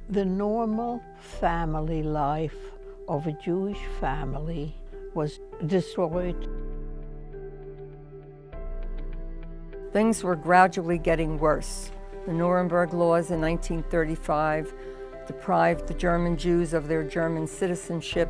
The normal family life of a Jewish family was destroyed. Things were gradually getting worse. The Nuremberg laws in 1935 deprived the German Jews of their German citizenship.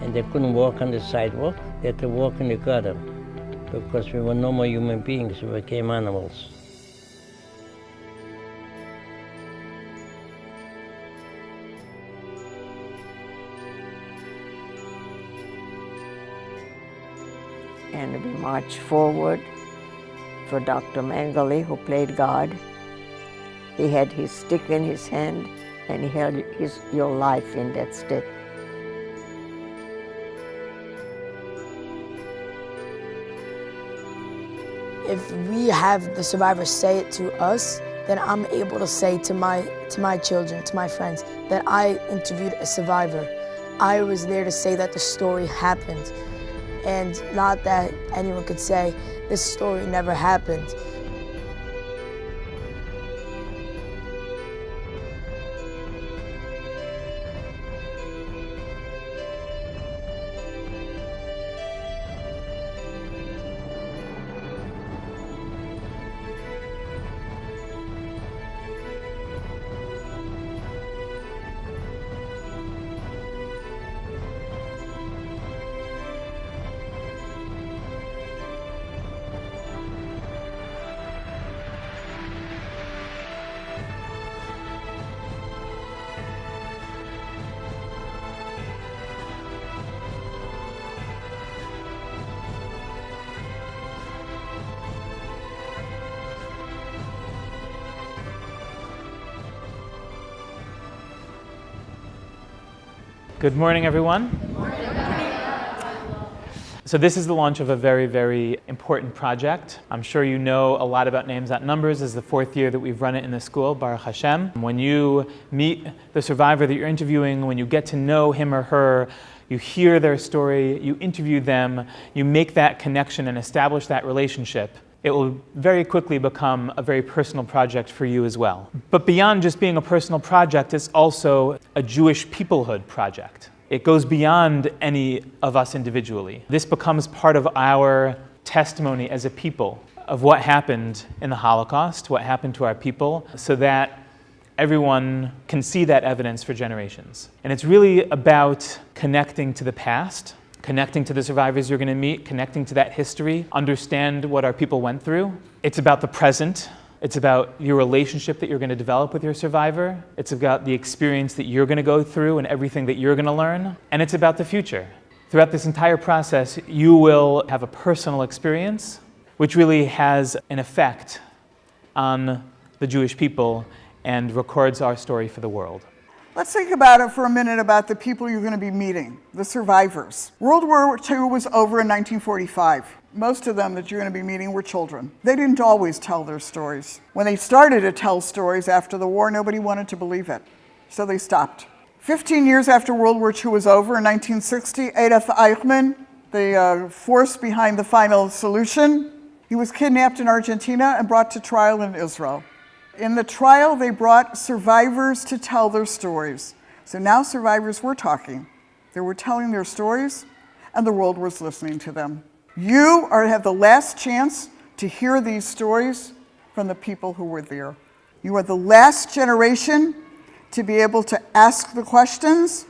And they couldn't walk on the sidewalk, they had to walk in the gutter, because we were no more human beings, we became animals. And we marched forward for Dr. Mengele, who played God. He had his stick in his hand, and he held your life in that stick. If we have the survivors say it to us, then I'm able to say to my children, to my friends, that I interviewed a survivor. I was there to say that the story happened, and not that anyone could say, this story never happened. Good morning, everyone. Good morning. So this is the launch of a very, very important project. I'm sure you know a lot about Names Not Numbers. This is the 4th year that we've run it in the school, Baruch Hashem. When you meet the survivor that you're interviewing, when you get to know him or her, you hear their story, you interview them, you make that connection and establish that relationship, it will very quickly become a very personal project for you as well. But beyond just being a personal project, it's also a Jewish peoplehood project. It goes beyond any of us individually. This becomes part of our testimony as a people of what happened in the Holocaust, what happened to our people, so that everyone can see that evidence for generations. And it's really about connecting to the past, connecting to the survivors you're going to meet, connecting to that history, understand what our people went through. It's about the present. It's about your relationship that you're going to develop with your survivor. It's about the experience that you're going to go through and everything that you're going to learn. And it's about the future. Throughout this entire process, you will have a personal experience, which really has an effect on the Jewish people and records our story for the world. Let's think about it for a minute about the people you're going to be meeting, the survivors. World War II was over in 1945. Most of them that you're going to be meeting were children. They didn't always tell their stories. When they started to tell stories after the war, nobody wanted to believe it, so they stopped. 15 years after World War II was over, in 1960, Adolf Eichmann, the force behind the final solution, he was kidnapped in Argentina and brought to trial in Israel. In the trial, they brought survivors to tell their stories. So now survivors were talking. They were telling their stories, and the world was listening to them. You have the last chance to hear these stories from the people who were there. You are the last generation to be able to ask the questions,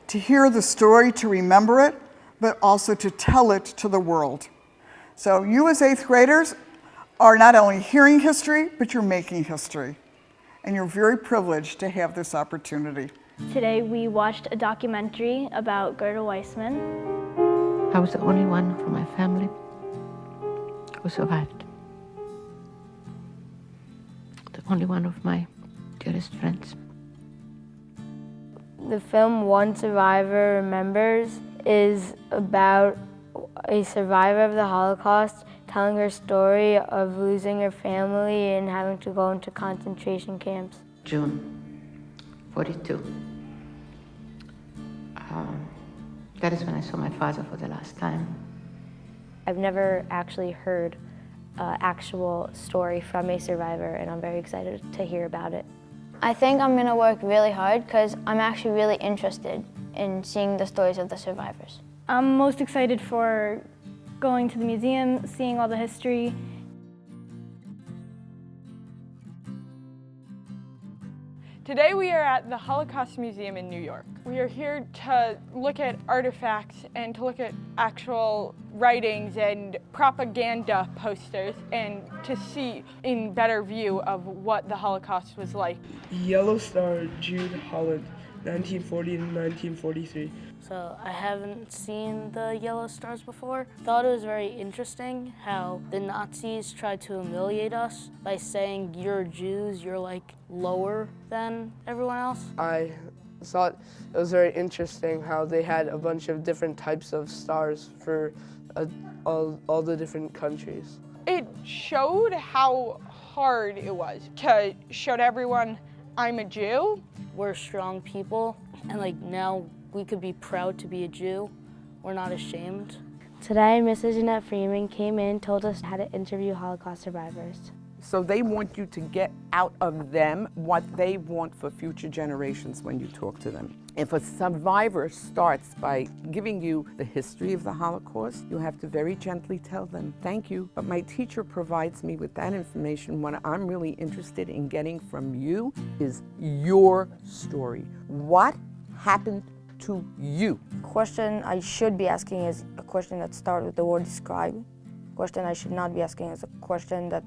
to hear the story, to remember it, but also to tell it to the world. So you as 8th graders are not only hearing history, but you're making history. And you're very privileged to have this opportunity. Today we watched a documentary about Gerda Weissman. I was the only one from my family who survived. The only one of my dearest friends. The film One Survivor Remembers is about a survivor of the Holocaust telling her story of losing her family and having to go into concentration camps. June 42. That is when I saw my father for the last time. I've never actually heard an actual story from a survivor, and I'm very excited to hear about it. I think I'm going to work really hard because I'm actually really interested in seeing the stories of the survivors. I'm most excited for going to the museum, seeing all the history. Today we are at the Holocaust Museum in New York. We are here to look at artifacts and to look at actual writings and propaganda posters and to see in better view of what the Holocaust was like. Yellow Star, Jude Holland, 1940 to 1943. So I haven't seen the yellow stars before. Thought it was very interesting how the Nazis tried to humiliate us by saying you're Jews, you're like lower than everyone else. I thought it was very interesting how they had a bunch of different types of stars for all the different countries. It showed how hard it was to show to everyone I'm a Jew. We're strong people, and like now we could be proud to be a Jew. We're not ashamed. Today, Mrs. Jeanette Freeman came in and told us how to interview Holocaust survivors. So they want you to get out of them what they want for future generations when you talk to them. If a survivor starts by giving you the history of the Holocaust, you have to very gently tell them, thank you, but my teacher provides me with that information. What I'm really interested in getting from you is your story. What happened to you? Question I should be asking is a question that starts with the word describe. Question I should not be asking is a question that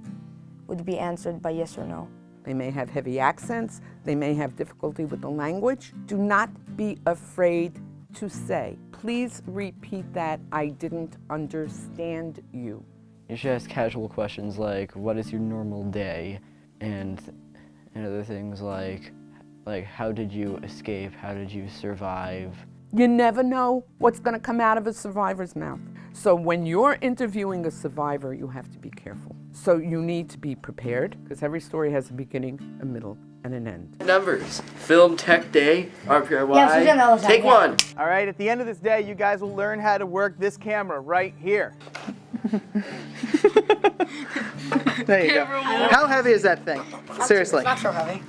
would be answered by yes or no. They may have heavy accents, they may have difficulty with the language. Do not be afraid to say, please repeat that, I didn't understand you. You should ask casual questions like, what is your normal day? And other things like how did you escape? How did you survive? You never know what's going to come out of a survivor's mouth. So when you're interviewing a survivor, you have to be careful. So you need to be prepared, because every story has a beginning, a middle, and an end. Numbers. Film Tech Day, RPRY. Yes, we've done all that. Take one. All right, at the end of this day, you guys will learn how to work this camera right here. There you go. How heavy is that thing? Seriously. Not so heavy.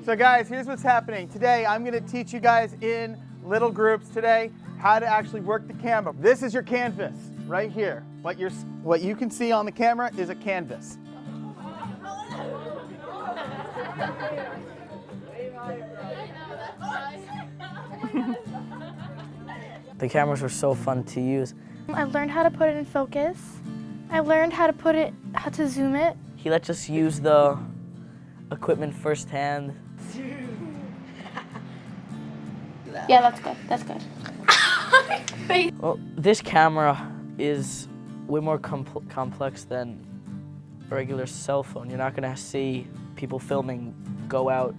So guys, here's what's happening. Today, I'm going to teach you guys in little groups today how to actually work the camera. This is your canvas right here. What you can see on the camera is a canvas. The cameras were so fun to use. I learned how to put it in focus. I learned how to zoom it. He lets us use the equipment firsthand. Yeah, that's good. That's good. Well, this camera is way more complex than a regular cell phone. You're not gonna see people filming go out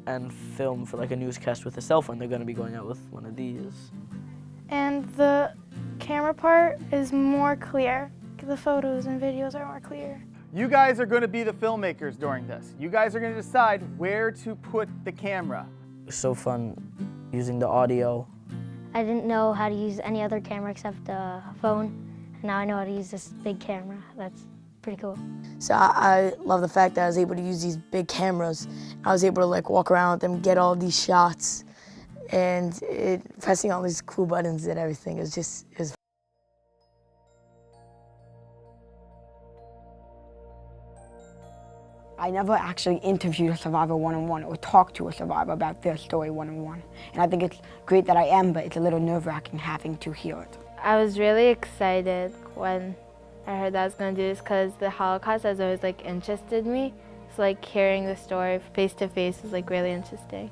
and film for like a newscast with a cell phone. They're gonna be going out with one of these. And the camera part is more clear. The photos and videos are more clear. You guys are going to be the filmmakers during this. You guys are going to decide where to put the camera. It was so fun using the audio. I didn't know how to use any other camera except the phone. And now I know how to use this big camera. That's pretty cool. So I love the fact that I was able to use these big cameras. I was able to like walk around with them, get all these shots, and pressing all these cool buttons and everything. It was I never actually interviewed a survivor one-on-one or talked to a survivor about their story one-on-one. And I think it's great that I am, but it's a little nerve-wracking having to hear it. I was really excited when I heard that I was going to do this because the Holocaust has always like interested me. So like hearing the story face to face was like really interesting.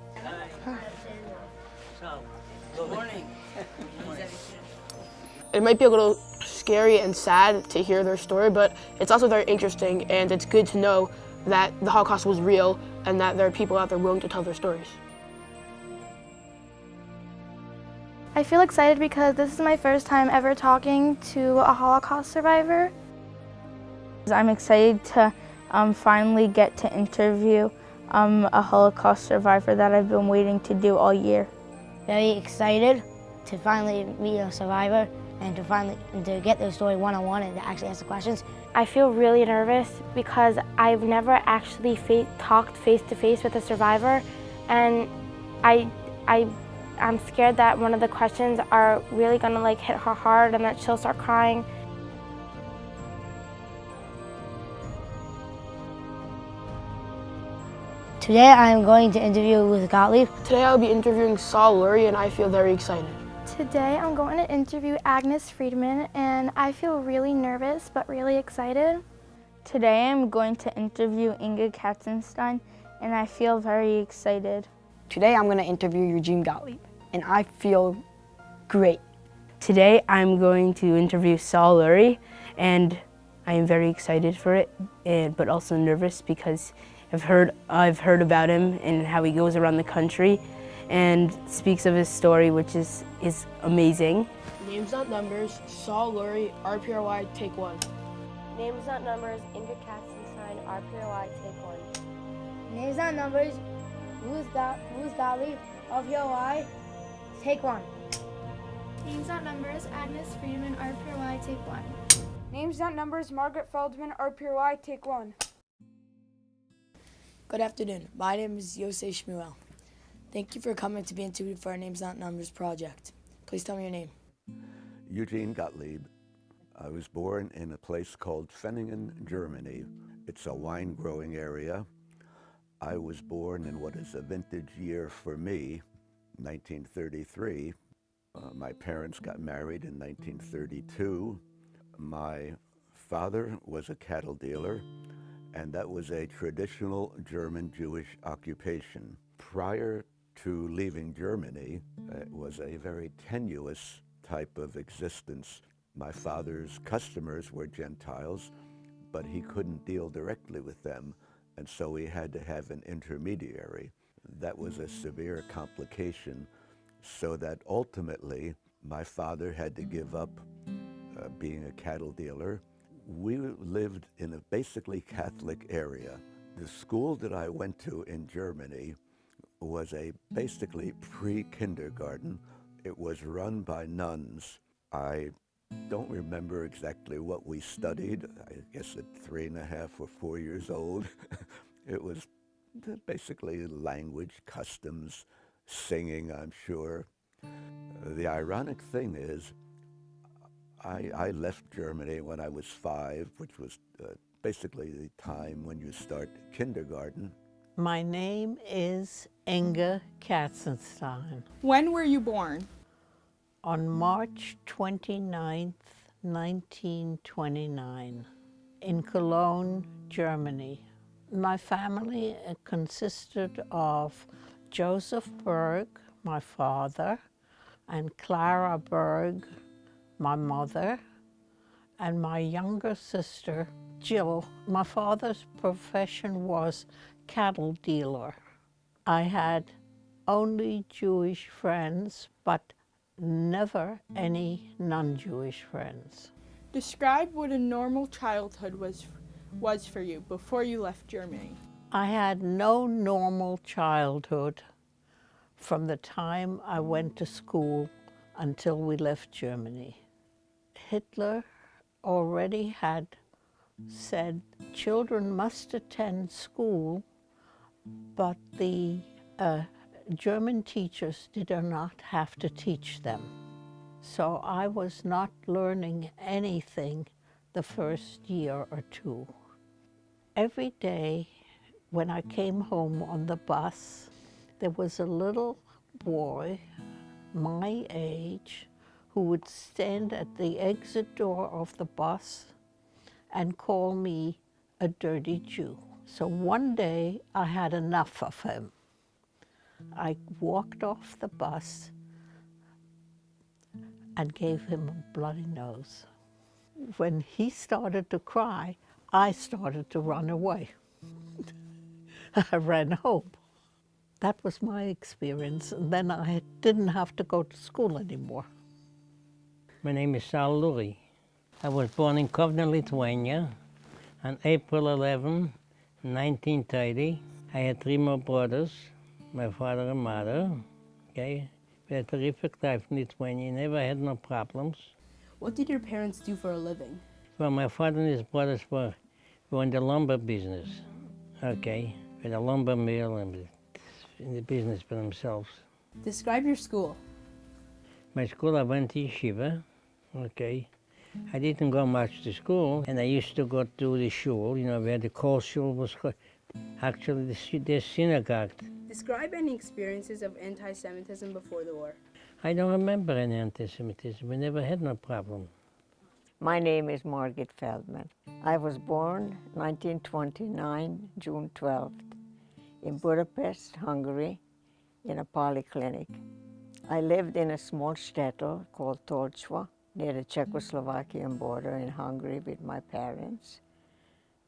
Good morning. It might be a little scary and sad to hear their story, but it's also very interesting, and it's good to know that the Holocaust was real and that there are people out there willing to tell their stories. I feel excited because this is my first time ever talking to a Holocaust survivor. I'm excited to finally get to interview a Holocaust survivor that I've been waiting to do all year. very excited to finally meet a survivor and to get their story one-on-one and to actually ask the questions. I feel really nervous because I've never actually talked face-to-face with a survivor, and I'm scared that one of the questions are really gonna like hit her hard and that she'll start crying. Today I am going to interview Ruth Gottlieb. Today I'll be interviewing Saul Lurie, and I feel very excited. Today I'm going to interview Agnes Friedman, and I feel really nervous but really excited. Today I'm going to interview Inga Katzenstein, and I feel very excited. Today I'm going to interview Eugene Gottlieb, and I feel great. Today I'm going to interview Saul Lurie, and I am very excited for it, but also nervous because I've heard about him and how he goes around the country and speaks of his story, which is amazing. Names Not Numbers, Saul Lurie, RPRY, take one. Names Not Numbers, Inga Katzenstein, RPRY, take one. Names Not Numbers, Ruth Gottlieb, RPRY, take one. Names Not Numbers, Agnes Friedman, RPRY, take one. Names Not Numbers, Margaret Feldman, RPRY, take one. Good afternoon. My name is Yosef Shmuel. Thank you for coming to be interviewed for our Names Not Numbers project. Please tell me your name. Eugene Gottlieb. I was born in a place called Fenningen, Germany. It's a wine-growing area. I was born in what is a vintage year for me, 1933. My parents got married in 1932. My father was a cattle dealer, and that was a traditional German Jewish occupation. Prior to leaving Germany, it was a very tenuous type of existence. My father's customers were Gentiles, but he couldn't deal directly with them, and so he had to have an intermediary. That was a severe complication, so that ultimately my father had to give up being a cattle dealer. We lived in a basically Catholic area. The school that I went to in Germany was a basically pre-kindergarten. It was run by nuns. I don't remember exactly what we studied. I guess at 3.5 or 4 years old. It was basically language, customs, singing, I'm sure. The ironic thing is, I left Germany when I was 5, which was basically the time when you start kindergarten. My name is Inga Katzenstein. When were you born? On March 29th, 1929, in Cologne, Germany. My family consisted of Joseph Berg, my father, and Clara Berg, my mother, and my younger sister, Jill. My father's profession was cattle dealer. I had only Jewish friends, but never any non-Jewish friends. Describe what a normal childhood was for you before you left Germany. I had no normal childhood from the time I went to school until we left Germany. Hitler already had said children must attend school, but the German teachers did not have to teach them. So I was not learning anything the first year or two. Every day when I came home on the bus, there was a little boy my age who would stand at the exit door of the bus and call me a dirty Jew. So one day I had enough of him. I walked off the bus and gave him a bloody nose. When he started to cry, I started to run away. I ran home. That was my experience, and then I didn't have to go to school anymore. My name is Saul Lurie. I was born in Kovna, Lithuania on April 11, 1930. I had 3 more brothers, my father and mother. Okay? We had a terrific life in Lithuania, never had no problems. What did your parents do for a living? Well, my father and his brothers were in the lumber business, okay, with a lumber mill and in the business for themselves. Describe your school. My school, I went to yeshiva, okay. I didn't go much to school, and I used to go to the shul, you know, where the kol shul was actually the synagogue. Describe any experiences of anti-Semitism before the war. I don't remember any anti-Semitism. We never had no problem. My name is Margit Feldman. I was born 1929, June 12th, in Budapest, Hungary, in a polyclinic. I lived in a small shtetl called Tolcsva, near the Czechoslovakian border in Hungary with my parents,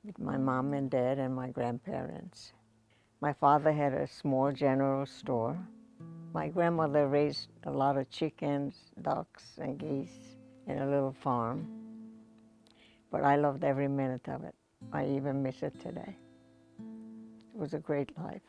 with my mom and dad and my grandparents. My father had a small general store. My grandmother raised a lot of chickens, ducks, and geese in a little farm. But I loved every minute of it. I even miss it today. It was a great life.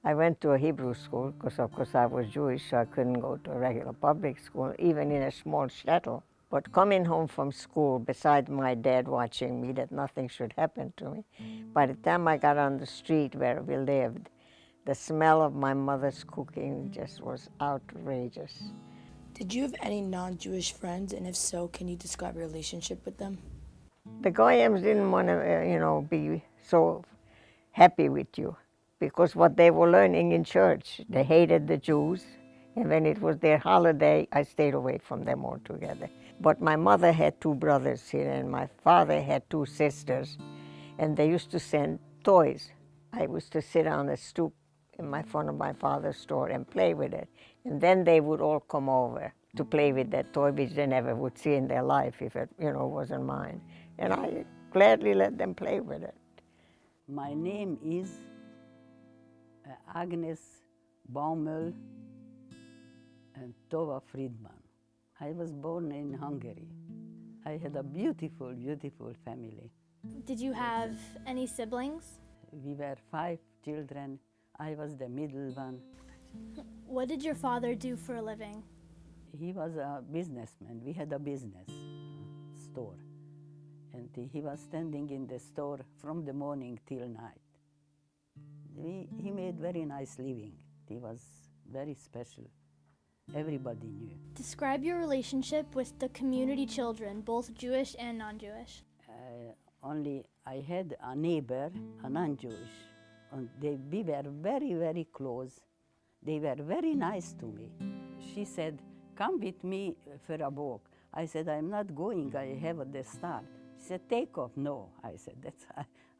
I went to a Hebrew school because, of course, I was Jewish, so I couldn't go to a regular public school, even in a small shtetl. But coming home from school, beside my dad watching me that nothing should happen to me, by the time I got on the street where we lived, the smell of my mother's cooking just was outrageous. Did you have any non-Jewish friends, and if so, can you describe your relationship with them? The Goyams didn't want to, be so happy with you because what they were learning in church, they hated the Jews, and when it was their holiday, I stayed away from them altogether. But my mother had 2 brothers here, and my father had 2 sisters, and they used to send toys. I used to sit on a stoop in front of my father's store and play with it, and then they would all come over to play with that toy, which they never would see in their life if it, wasn't mine. And I gladly let them play with it. My name is Agnes Baumel and Tova Friedman. I was born in Hungary. I had a beautiful, beautiful family. Did you have any siblings? We were 5 children. I was the middle one. What did your father do for a living? He was a businessman. We had a business store. And he was standing in the store from the morning till night. He made very nice living. He was very special. Everybody knew. Describe your relationship with the community children, both Jewish and non-Jewish. Only I had a neighbor, a non-Jewish, and we were very, very close. They were very nice to me. She said, "Come with me for a walk." I said, "I'm not going, I have the start." She said, "Take off." No, I said,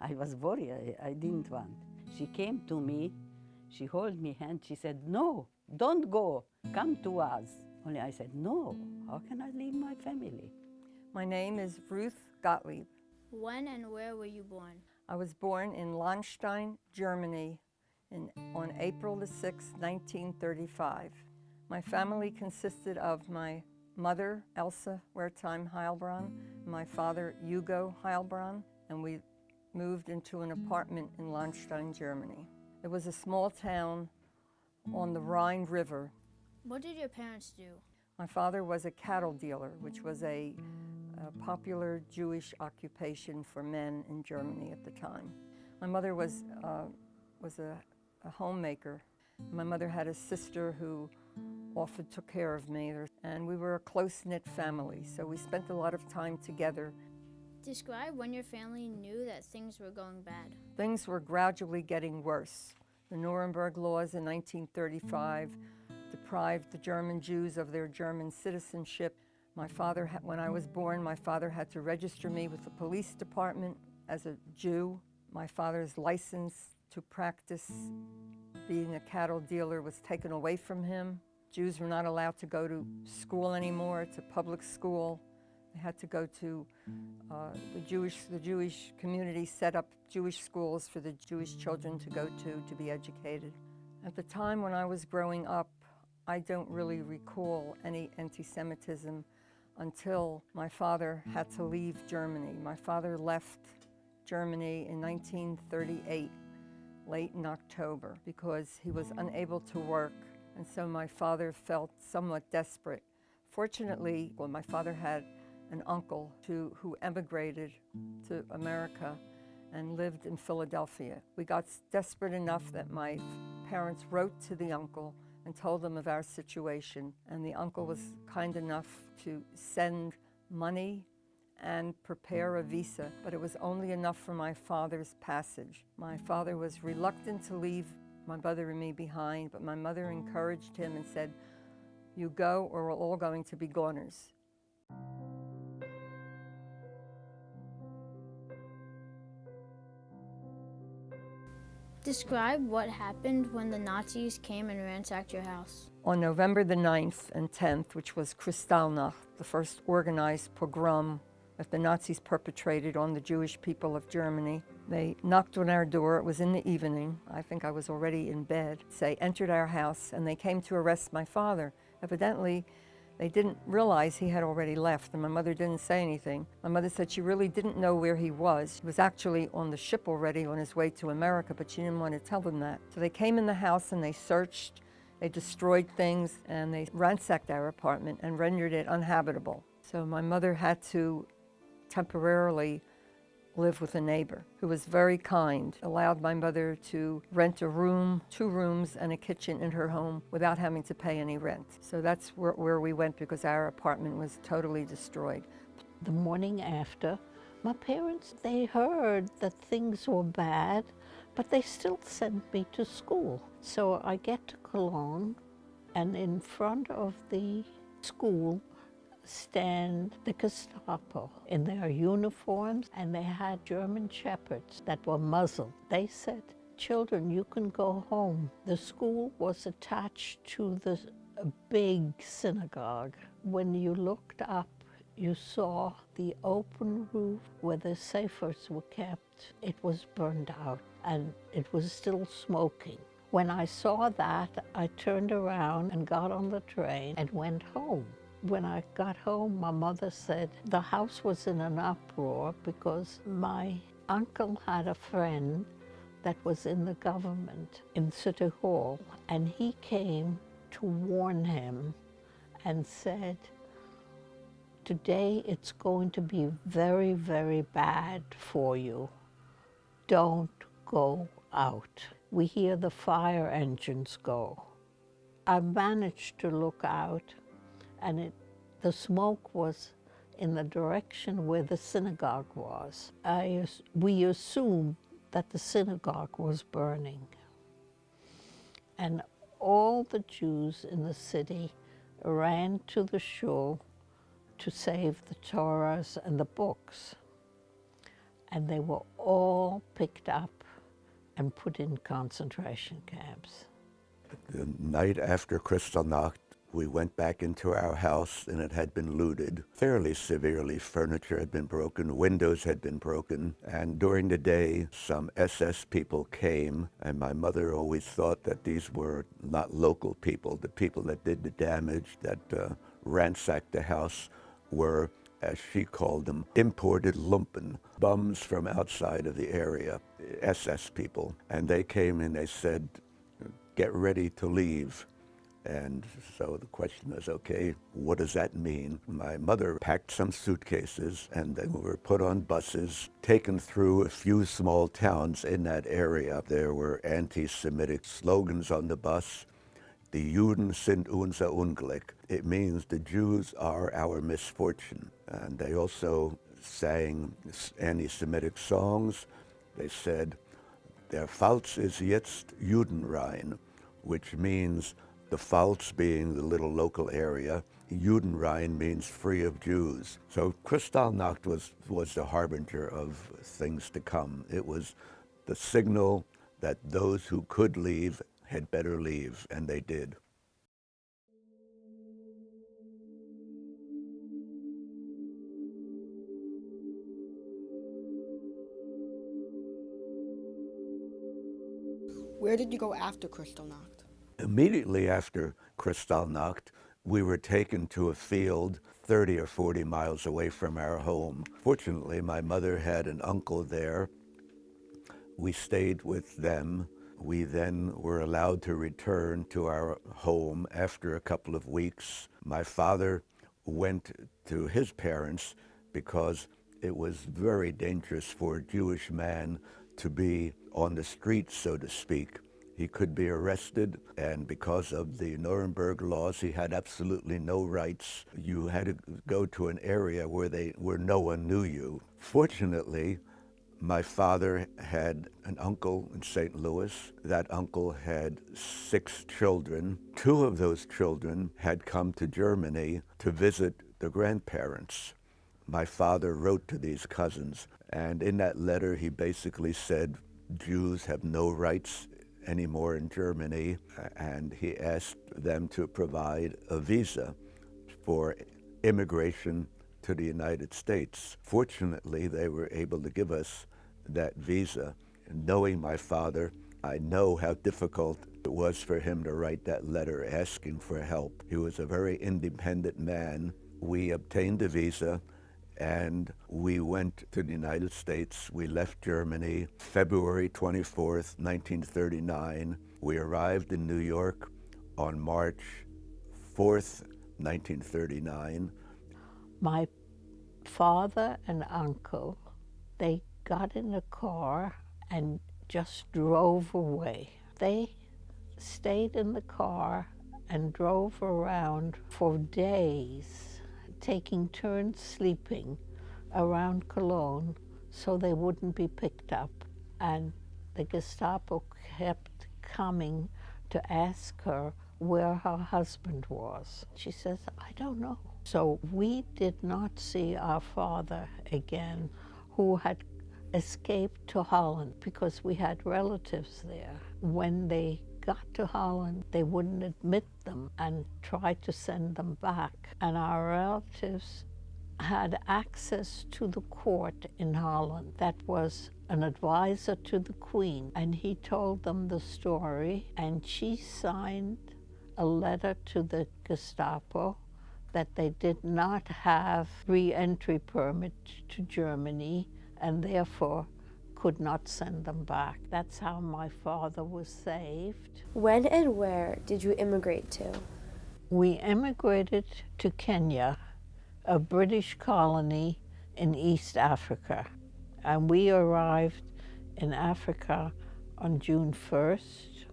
I was worried, I didn't want. She came to me, she held me hand, she said, "No, don't go, come to us." Only I said, "No, how can I leave my family?" My name is Ruth Gottlieb. When and where were you born? I was born in Landstein, Germany on April the 6th, 1935. My family consisted of my mother, Elsa Wertheim Heilbronn, my father, Hugo Heilbronn, and we moved into an apartment in Landstein, Germany. It was a small town on the Rhine River. What did your parents do? My father was a cattle dealer, which was a popular Jewish occupation for men in Germany at the time. My mother was a homemaker. My mother had a sister who often took care of me, and we were a close-knit family, so we spent a lot of time together. Describe when your family knew that things were going bad. Things were gradually getting worse. The Nuremberg laws in 1935 deprived the German Jews of their German citizenship. My father, when I was born, my father had to register me with the police department as a Jew. My father's license to practice being a cattle dealer was taken away from him. Jews were not allowed to go to school anymore, to public school. They had to go to the Jewish community set up Jewish schools for the Jewish children to go to be educated. At the time when I was growing up, I don't really recall any anti-Semitism until my father had to leave Germany. My father left Germany in 1938, late in October, because he was unable to work And so my father felt somewhat desperate. Fortunately, well, my father had an uncle who emigrated to America and lived in Philadelphia. We got desperate enough that my parents wrote to the uncle and told him of our situation. And the uncle was kind enough to send money and prepare a visa, but it was only enough for my father's passage. My father was reluctant to leave my brother and me behind, but my mother encouraged him and said, "You go or we're all going to be goners." Describe what happened when the Nazis came and ransacked your house. On November the 9th and 10th, which was Kristallnacht, the first organized pogrom that the Nazis perpetrated on the Jewish people of Germany, they knocked on our door. It was in the evening. I think I was already in bed. They entered our house and they came to arrest my father. Evidently, they didn't realize he had already left, and my mother didn't say anything. My mother said she really didn't know where he was. He was actually on the ship already on his way to America, but she didn't want to tell them that. So they came in the house and they searched, they destroyed things, and they ransacked our apartment and rendered it uninhabitable. So my mother had to temporarily live with a neighbor who was very kind, allowed my mother to rent a room, 2 rooms and a kitchen in her home without having to pay any rent. So that's where we went because our apartment was totally destroyed. The morning after, my parents, they heard that things were bad, but they still sent me to school. So I get to Cologne, and in front of the school stand the Gestapo in their uniforms, and they had German shepherds that were muzzled. They said, "Children, you can go home." The school was attached to the big synagogue. When you looked up, you saw the open roof where the sefers were kept. It was burned out and it was still smoking. When I saw that, I turned around and got on the train and went home. When I got home, my mother said the house was in an uproar because my uncle had a friend that was in the government in City Hall, and he came to warn him and said, "Today it's going to be very, very bad for you. Don't go out." We hear the fire engines go. I managed to look out, and the smoke was in the direction where the synagogue was. We assumed that the synagogue was burning. And all the Jews in the city ran to the shul to save the Torahs and the books. And they were all picked up and put in concentration camps. The night after Kristallnacht, we went back into our house and it had been looted fairly severely. Furniture had been broken, windows had been broken, and during the day some SS people came, and my mother always thought that these were not local people. The people that did the damage, that ransacked the house, were, as she called them, imported lumpen, bums from outside of the area, SS people. And they came and they said, "Get ready to leave." And so the question was, okay, what does that mean? My mother packed some suitcases and they were put on buses, taken through a few small towns in that area. There were anti-Semitic slogans on the bus. "Die Juden sind unser Unglück." It means the Jews are our misfortune. And they also sang anti-Semitic songs. They said, "Der Pfalz ist jetzt Judenrein," which means the Pfalz being the little local area, Judenrein means free of Jews. So Kristallnacht was the harbinger of things to come. It was the signal that those who could leave had better leave, and they did. Where did you go after Kristallnacht? Immediately after Kristallnacht, we were taken to a field 30 or 40 miles away from our home. Fortunately, my mother had an uncle there. We stayed with them We then were allowed to return to our home after a couple of weeks. My father went to his parents because it was very dangerous for a Jewish man to be on the streets, so to speak. He could be arrested, and because of the Nuremberg laws, he had absolutely no rights. You had to go to an area where no one knew you. Fortunately, my father had an uncle in St. Louis. That uncle had 6 children. 2 of those children had come to Germany to visit the grandparents. My father wrote to these cousins, and in that letter he basically said Jews have no rights anymore in Germany, and he asked them to provide a visa for immigration to the United States. Fortunately, they were able to give us that visa. And knowing my father, I know how difficult it was for him to write that letter asking for help. He was a very independent man. We obtained a visa, and we went to the United States. We left Germany February 24th, 1939. We arrived in New York on March 4th, 1939. My father and uncle, they got in a car and just drove away. They stayed in the car and drove around for days, taking turns sleeping around Cologne so they wouldn't be picked up. And the Gestapo kept coming to ask her where her husband was. She says, I don't know. So we did not see our father again, who had escaped to Holland because we had relatives there. When they got to Holland, they wouldn't admit them and tried to send them back. And our relatives had access to the court in Holland that was an advisor to the Queen, and he told them the story, and she signed a letter to the Gestapo that they did not have re-entry permit to Germany and therefore could not send them back. That's how my father was saved. When and where did you immigrate to? We immigrated to Kenya, a British colony in East Africa. And we arrived in Africa on June 1st,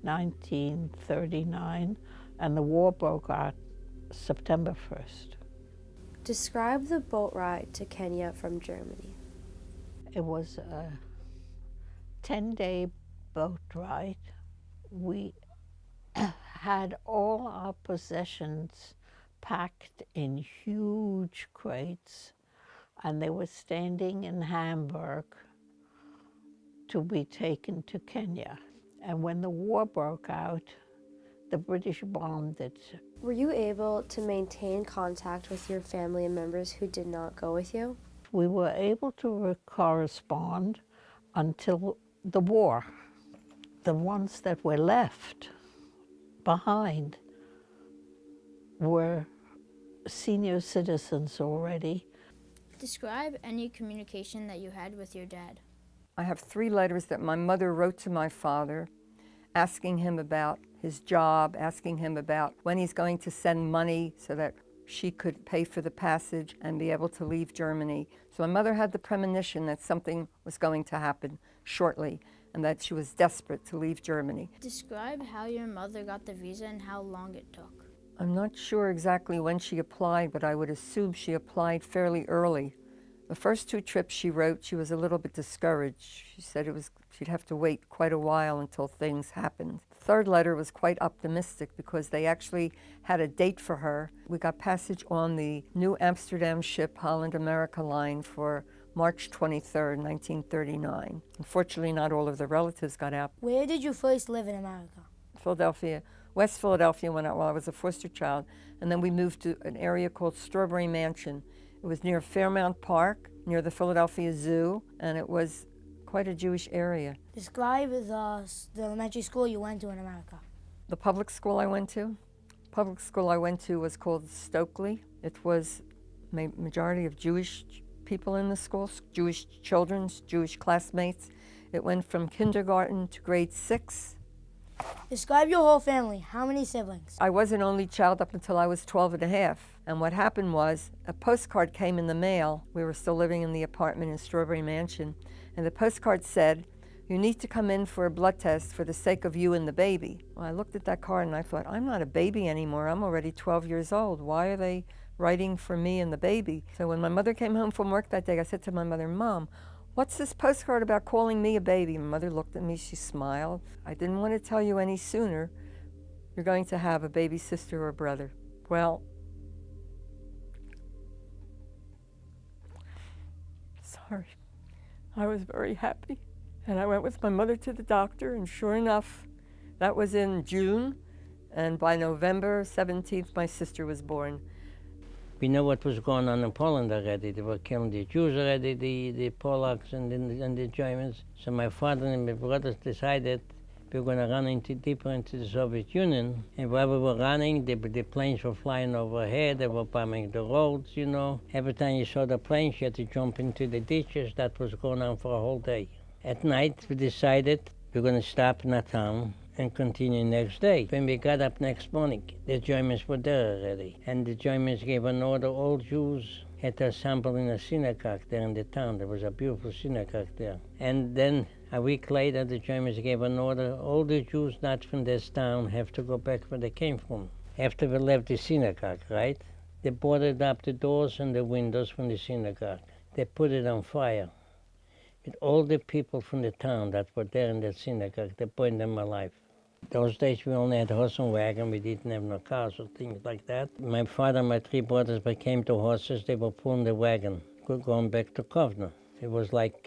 1939, and the war broke out September 1st. Describe the boat ride to Kenya from Germany. It was a 10-day boat ride. We had all our possessions packed in huge crates, and they were standing in Hamburg to be taken to Kenya. And when the war broke out, the British bombed it. Were you able to maintain contact with your family and members who did not go with you? We were able to correspond until the war. The ones that were left behind were senior citizens already. Describe any communication that you had with your dad. I have 3 letters that my mother wrote to my father, asking him about his job, asking him about when he's going to send money so that she could pay for the passage and be able to leave Germany. So my mother had the premonition that something was going to happen shortly and that she was desperate to leave Germany. Describe how your mother got the visa and how long it took. I'm not sure exactly when she applied, but I would assume she applied fairly early. The first 2 trips she wrote, she was a little bit discouraged. She said she'd have to wait quite a while until things happened. The 3rd letter was quite optimistic because they actually had a date for her. We got passage on the New Amsterdam ship Holland-America line for March 23rd, 1939. Unfortunately, not all of the relatives got out. Where did you first live in America? Philadelphia, West Philadelphia while I was a foster child, and then we moved to an area called Strawberry Mansion. It was near Fairmount Park, near the Philadelphia Zoo, and it was quite a Jewish area. Describe the elementary school you went to in America. The public school I went to? Public school I went to was called Stokely. It was majority of Jewish people in the school, Jewish children, Jewish classmates. It went from kindergarten to grade 6. Describe your whole family. How many siblings? I was an only child up until I was 12 and a half. And what happened was a postcard came in the mail. We were still living in the apartment in Strawberry Mansion. And the postcard said, "You need to come in for a blood test for the sake of you and the baby." Well, I looked at that card and I thought, I'm not a baby anymore. I'm already 12 years old. Why are they writing for me and the baby? So when my mother came home from work that day, I said to my mother, "Mom, what's this postcard about calling me a baby?" My mother looked at me, she smiled. "I didn't want to tell you any sooner. You're going to have a baby sister or brother." Well, sorry. I was very happy. And I went with my mother to the doctor, and sure enough, that was in June, and by November 17th, my sister was born. We know what was going on in Poland already. They were killing the Jews already, the Polacks and the Germans. So my father and my brothers decided we were going to run deeper into the Soviet Union. And while we were running, the planes were flying overhead. They were bombing the roads, you know. Every time you saw the planes, you had to jump into the ditches. That was going on for a whole day. At night, we decided we're going to stop in a town and continue next day. When we got up next morning, the Germans were there already. And the Germans gave an order, all Jews had to assemble in a synagogue there in the town. There was a beautiful synagogue there. And then a week later, the Germans gave an order, all the Jews not from this town have to go back where they came from. After we left the synagogue, right? They boarded up the doors and the windows from the synagogue. They put it on fire. With all the people from the town that were there in the synagogue, they burned them alive. Those days we only had horse and wagon, we didn't have no cars or things like that. My father and my 3 brothers became the horses, they were pulling the wagon, going back to Kovno. It was like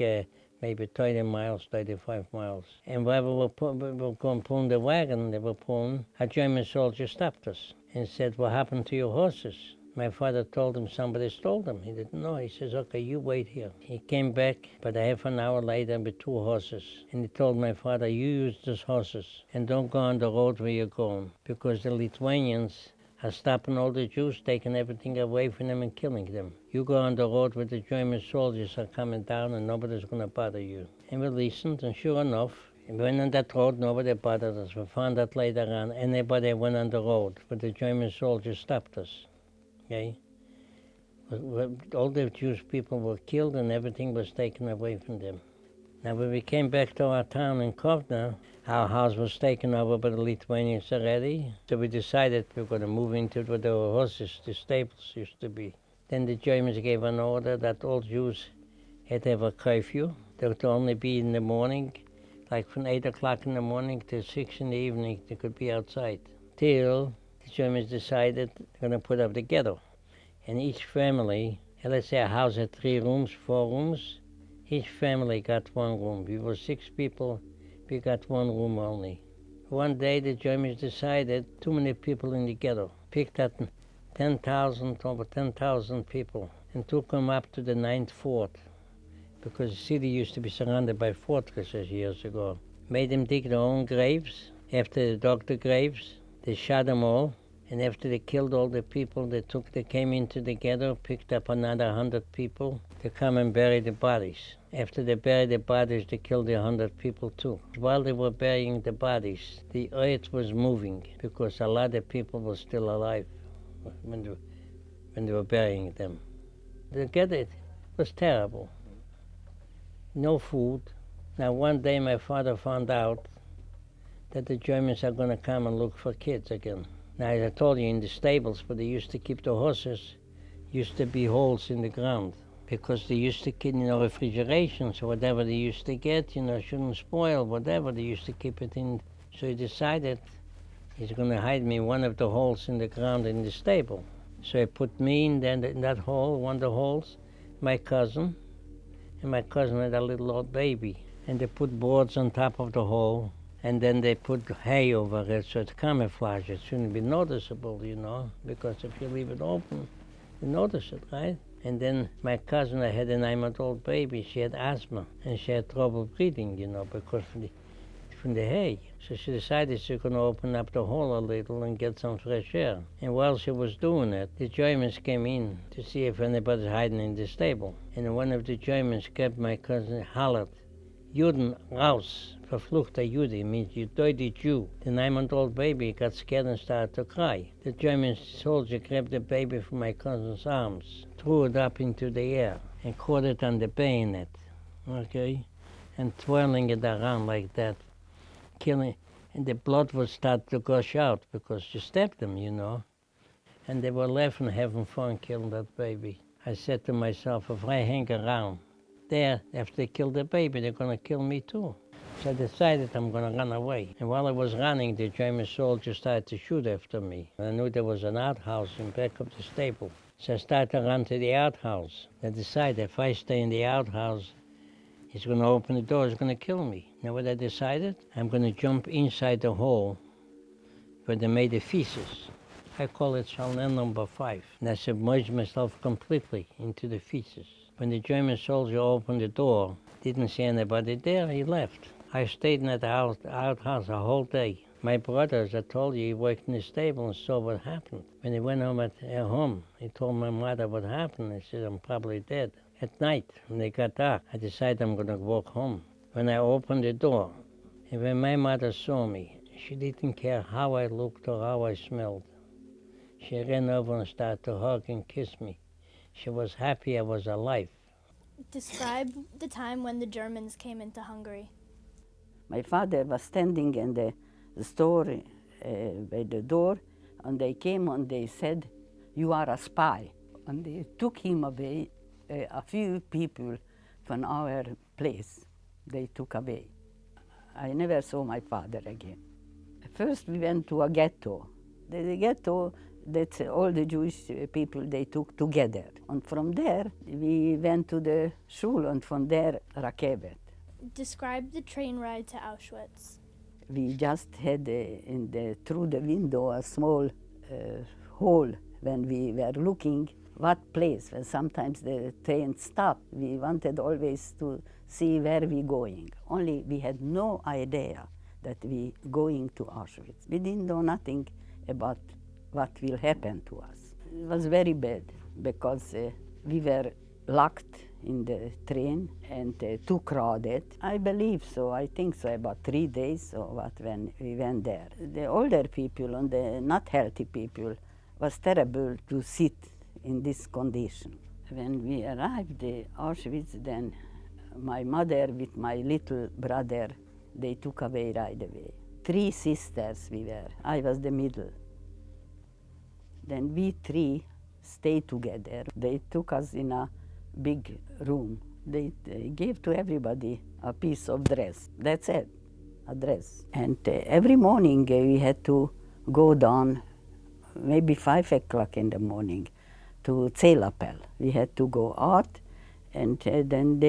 maybe 30 miles, 35 miles. And while we were going pulling the wagon, they were pulling, a German soldier stopped us and said, "What happened to your horses?" My father told him somebody stole them. He didn't know. He says, "Okay, you wait here." He came back about a half an hour later with 2 horses. And he told my father, "You use those horses and don't go on the road where you're going, because the Lithuanians are stopping all the Jews, taking everything away from them and killing them. You go on the road where the German soldiers are coming down and nobody's going to bother you." And we listened, and sure enough, we went on that road, nobody bothered us. We found out later on, anybody went on the road where the German soldiers stopped us. Okay? All the Jewish people were killed and everything was taken away from them. Now when we came back to our town in Kovno, our house was taken over by the Lithuanians already. So we decided we were going to move into where the horses, the stables used to be. Then the Germans gave an order that all Jews had to have a curfew. They were to only be in the morning, like from 8 o'clock in the morning to 6 in the evening, they could be outside. Till the Germans decided they're going to put up the ghetto. And each family, let's say a house had 3 rooms, 4 rooms, each family got 1 room. We were 6 people, we got 1 room only. One day the Germans decided too many people in the ghetto, picked up 10,000, over 10,000 people, and took them up to the 9th fort, because the city used to be surrounded by fortresses years ago. Made them dig their own graves. After they dug the graves, they shot them all, and after they killed all the people, they came into the ghetto, picked up another 100 people to come and bury the bodies. After they buried the bodies, they killed the 100 people too. While they were burying the bodies, the earth was moving because a lot of people were still alive when they were burying them. The ghetto was terrible. No food. Now one day my father found out that the Germans are going to come and look for kids again. Now, as I told you, in the stables where they used to keep the horses, used to be holes in the ground, because they used to keep, refrigeration, so whatever they used to get, shouldn't spoil, whatever, they used to keep it in. So he decided he's going to hide me in one of the holes in the ground in the stable. So he put me in that hole, one of the holes, my cousin, and my cousin had a little old baby. And they put boards on top of the hole, and then they put hay over it so it's camouflage. It shouldn't be noticeable, because if you leave it open, you notice it, right? And then my cousin had a 9-month-old baby. She had asthma, and she had trouble breathing, because from the hay. So she decided she was going to open up the hole a little and get some fresh air. And while she was doing it, the Germans came in to see if anybody's hiding in the stable. And one of the Germans kept my cousin, hollered, Juden raus, verfluchter Jude, means you dirty Jew. The 9-month-old baby got scared and started to cry. The German soldier grabbed the baby from my cousin's arms, threw it up into the air, and caught it on the bayonet, okay? And twirling it around like that, killing, and the blood would start to gush out because you stabbed them, you know. And they were laughing, having fun, killing that baby. I said to myself, if I hang around there, after they kill the baby, they're gonna kill me too. So I decided I'm gonna run away. And while I was running, the German soldiers started to shoot after me. I knew there was an outhouse in back of the stable. So I started to run to the outhouse. I decided if I stay in the outhouse, he's gonna open the door, he's gonna kill me. You know what I decided? I'm gonna jump inside the hole where they made the feces. I call it Chanel number 5. And I submerged myself completely into the feces. When the German soldier opened the door, didn't see anybody there, he left. I stayed in that outhouse a whole day. My brother, as I told you, he worked in the stable and saw what happened. When he went home, he told my mother what happened. He said, I'm probably dead. At night, when they got dark, I decided I'm gonna walk home. When I opened the door, and when my mother saw me, she didn't care how I looked or how I smelled. She ran over and started to hug and kiss me. She was happy I was alive. Describe the time when the Germans came into Hungary. My father was standing in the store by the door, and they came and they said, "You are a spy." And they took him away, a few people from our place. They took away. I never saw my father again. First we went to a ghetto. The ghetto, that's all the Jewish people they took together. And from there, we went to the shul, and from there, Rakevet. Describe the train ride to Auschwitz. We just had through the window a small hole when we were looking what place. When sometimes the train stopped, we wanted always to see where we going. Only we had no idea that we going to Auschwitz. We didn't know nothing about what will happen to us. It was very bad because we were locked in the train and too crowded. I believe so, I think so, about 3 days or what when we went there. The older people and the not healthy people was terrible to sit in this condition. When we arrived at Auschwitz, then my mother with my little brother, they took away right away. 3 sisters we were, I was the middle. Then we 3 stayed together. They took us in a big room. They gave to everybody a piece of dress. That's it, a dress. And every morning we had to go down, maybe 5 o'clock in the morning, to Zelapel. We had to go out, and then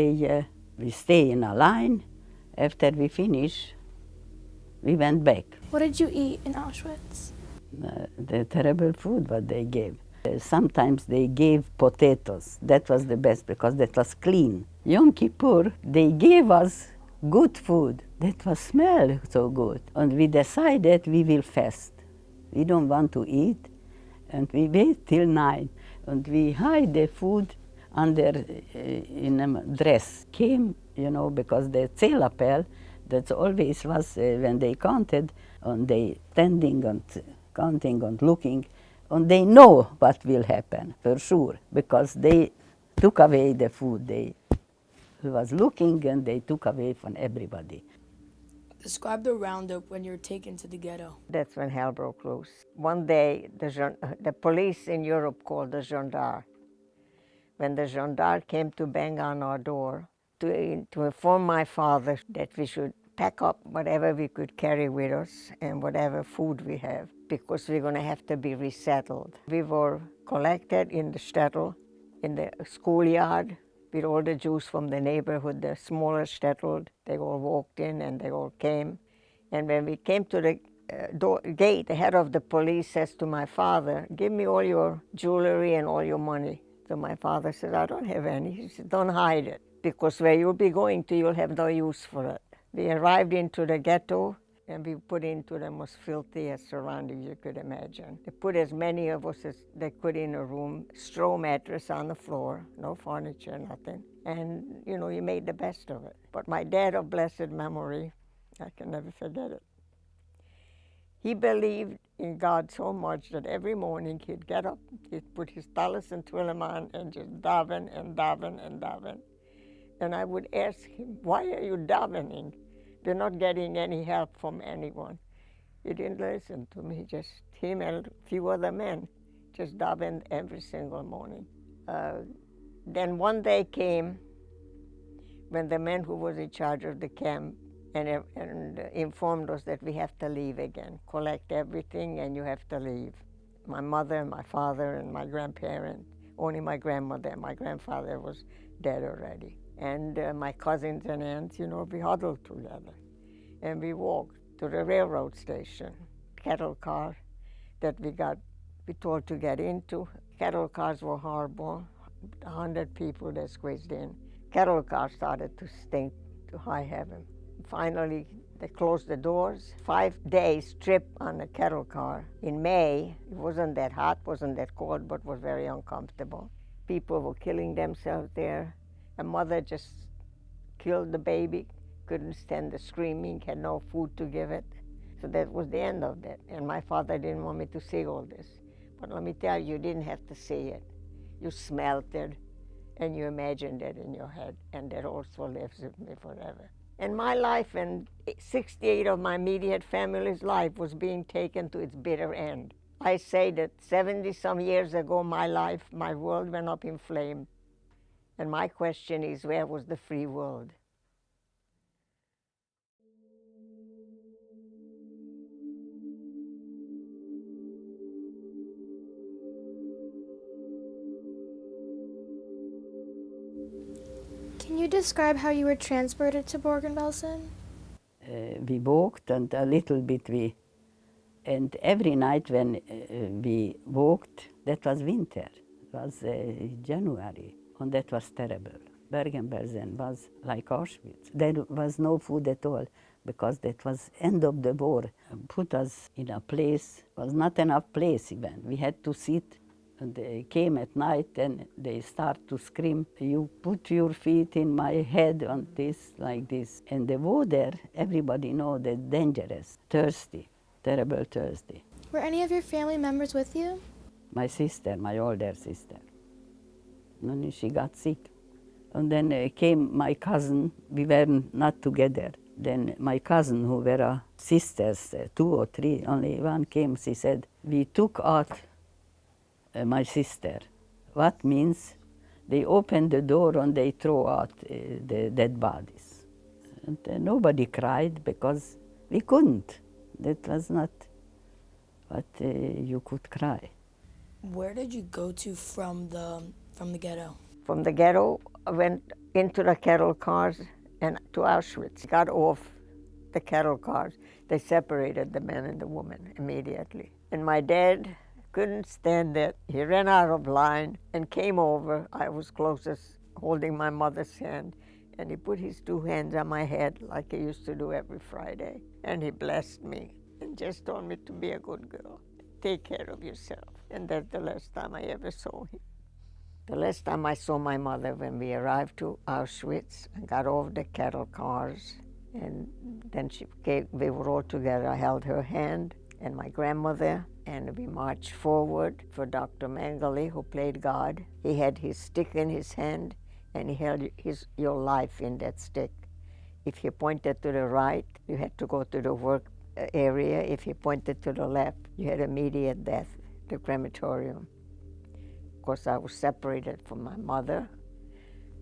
we stay in a line. After we finish, we went back. What did you eat in Auschwitz? The terrible food what they gave. Sometimes they gave potatoes. That was the best because that was clean. Yom Kippur, they gave us good food. That was smell so good. And we decided we will fast. We don't want to eat. And we wait till 9. And we hide the food under in a dress. Came, you know, because the Zelapel, that always was when they counted, and they standing and counting and looking, and they know what will happen for sure, because they took away the food. They was looking and they took away from everybody. Describe the roundup when you're taken to the ghetto. That's when hell broke loose. One day, the police in Europe called the gendarme. When the gendarme came to bang on our door to inform my father that we should pack up whatever we could carry with us and whatever food we have, because we're going to have to be resettled. We were collected in the shtetl, in the schoolyard, with all the Jews from the neighborhood, the smaller shtetl. They all walked in and they all came. And when we came to the gate, the head of the police says to my father, "Give me all your jewelry and all your money." So my father says, "I don't have any." He said, "Don't hide it, because where you'll be going to, you'll have no use for it." We arrived into the ghetto. and we put into the most filthiest surroundings you could imagine. They put as many of us as they could in a room, straw mattress on the floor, no furniture, nothing. And, you know, you made the best of it. But my dad of blessed memory, I can never forget it. He believed in God so much that every morning he'd get up, he'd put his talis and twilim on and just daven and daven and daven. And I would ask him, why are you davening? We're not getting any help from anyone. He didn't listen to me, just him and a few other men just davened every single morning. Then one day came when the man who was in charge of the camp and informed us that we have to leave again, collect everything and you have to leave. My mother, my father, and my grandparents, only my grandmother and my grandfather was dead already. And my cousins and aunts, you know, we huddled together. And we walked to the railroad station, cattle car that we told to get into. Cattle cars were horrible, 100 people that squeezed in. Cattle cars started to stink to high heaven. Finally, they closed the doors. 5 days trip on a cattle car. In May, it wasn't that hot, wasn't that cold, but was very uncomfortable. People were killing themselves there. A mother just killed the baby, couldn't stand the screaming, had no food to give it. So that was the end of that. And my father didn't want me to see all this. But let me tell you, you didn't have to see it. You smelt it, and you imagined it in your head, and that also lives with me forever. And my life and 68 of my immediate family's life was being taken to its bitter end. I say that 70-some years ago, my life, my world went up in flame. And my question is, where was the free world? Can you describe how you were transported to Bergen-Belsen? We walked and a little bit and every night when we walked, that was winter, it was January, and that was terrible. Bergen-Belsen was like Auschwitz. There was no food at all because that was end of the war. Put us in a place, was not enough place even. We had to sit. And they came at night and they start to scream, you put your feet in my head on this, like this. And the water, everybody know that dangerous, thirsty, terrible thirsty. Were any of your family members with you? My sister, my older sister. And she got sick. And then came my cousin, we were not together. Then my cousin, who were sisters, 2 or 3, only one came, she said, we took out my sister. What means they open the door and they throw out the dead bodies. And nobody cried because we couldn't. That was not what you could cry. Where did you go to from the ghetto? From the ghetto, I went into the cattle cars and to Auschwitz. Got off the cattle cars. They separated the man and the woman immediately. And my dad couldn't stand it. He ran out of line and came over. I was closest, holding my mother's hand, and he put his 2 hands on my head like he used to do every Friday. And he blessed me and just told me to be a good girl. Take care of yourself. And that's the last time I ever saw him. The last time I saw my mother when we arrived to Auschwitz and got off the cattle cars, and then we were all together. I held her hand and my grandmother, and we marched forward for Dr. Mengele, who played God. He had his stick in his hand, and he held your life in that stick. If he pointed to the right, you had to go to the work area. If he pointed to the left, you had immediate death, the crematorium. Of course, I was separated from my mother,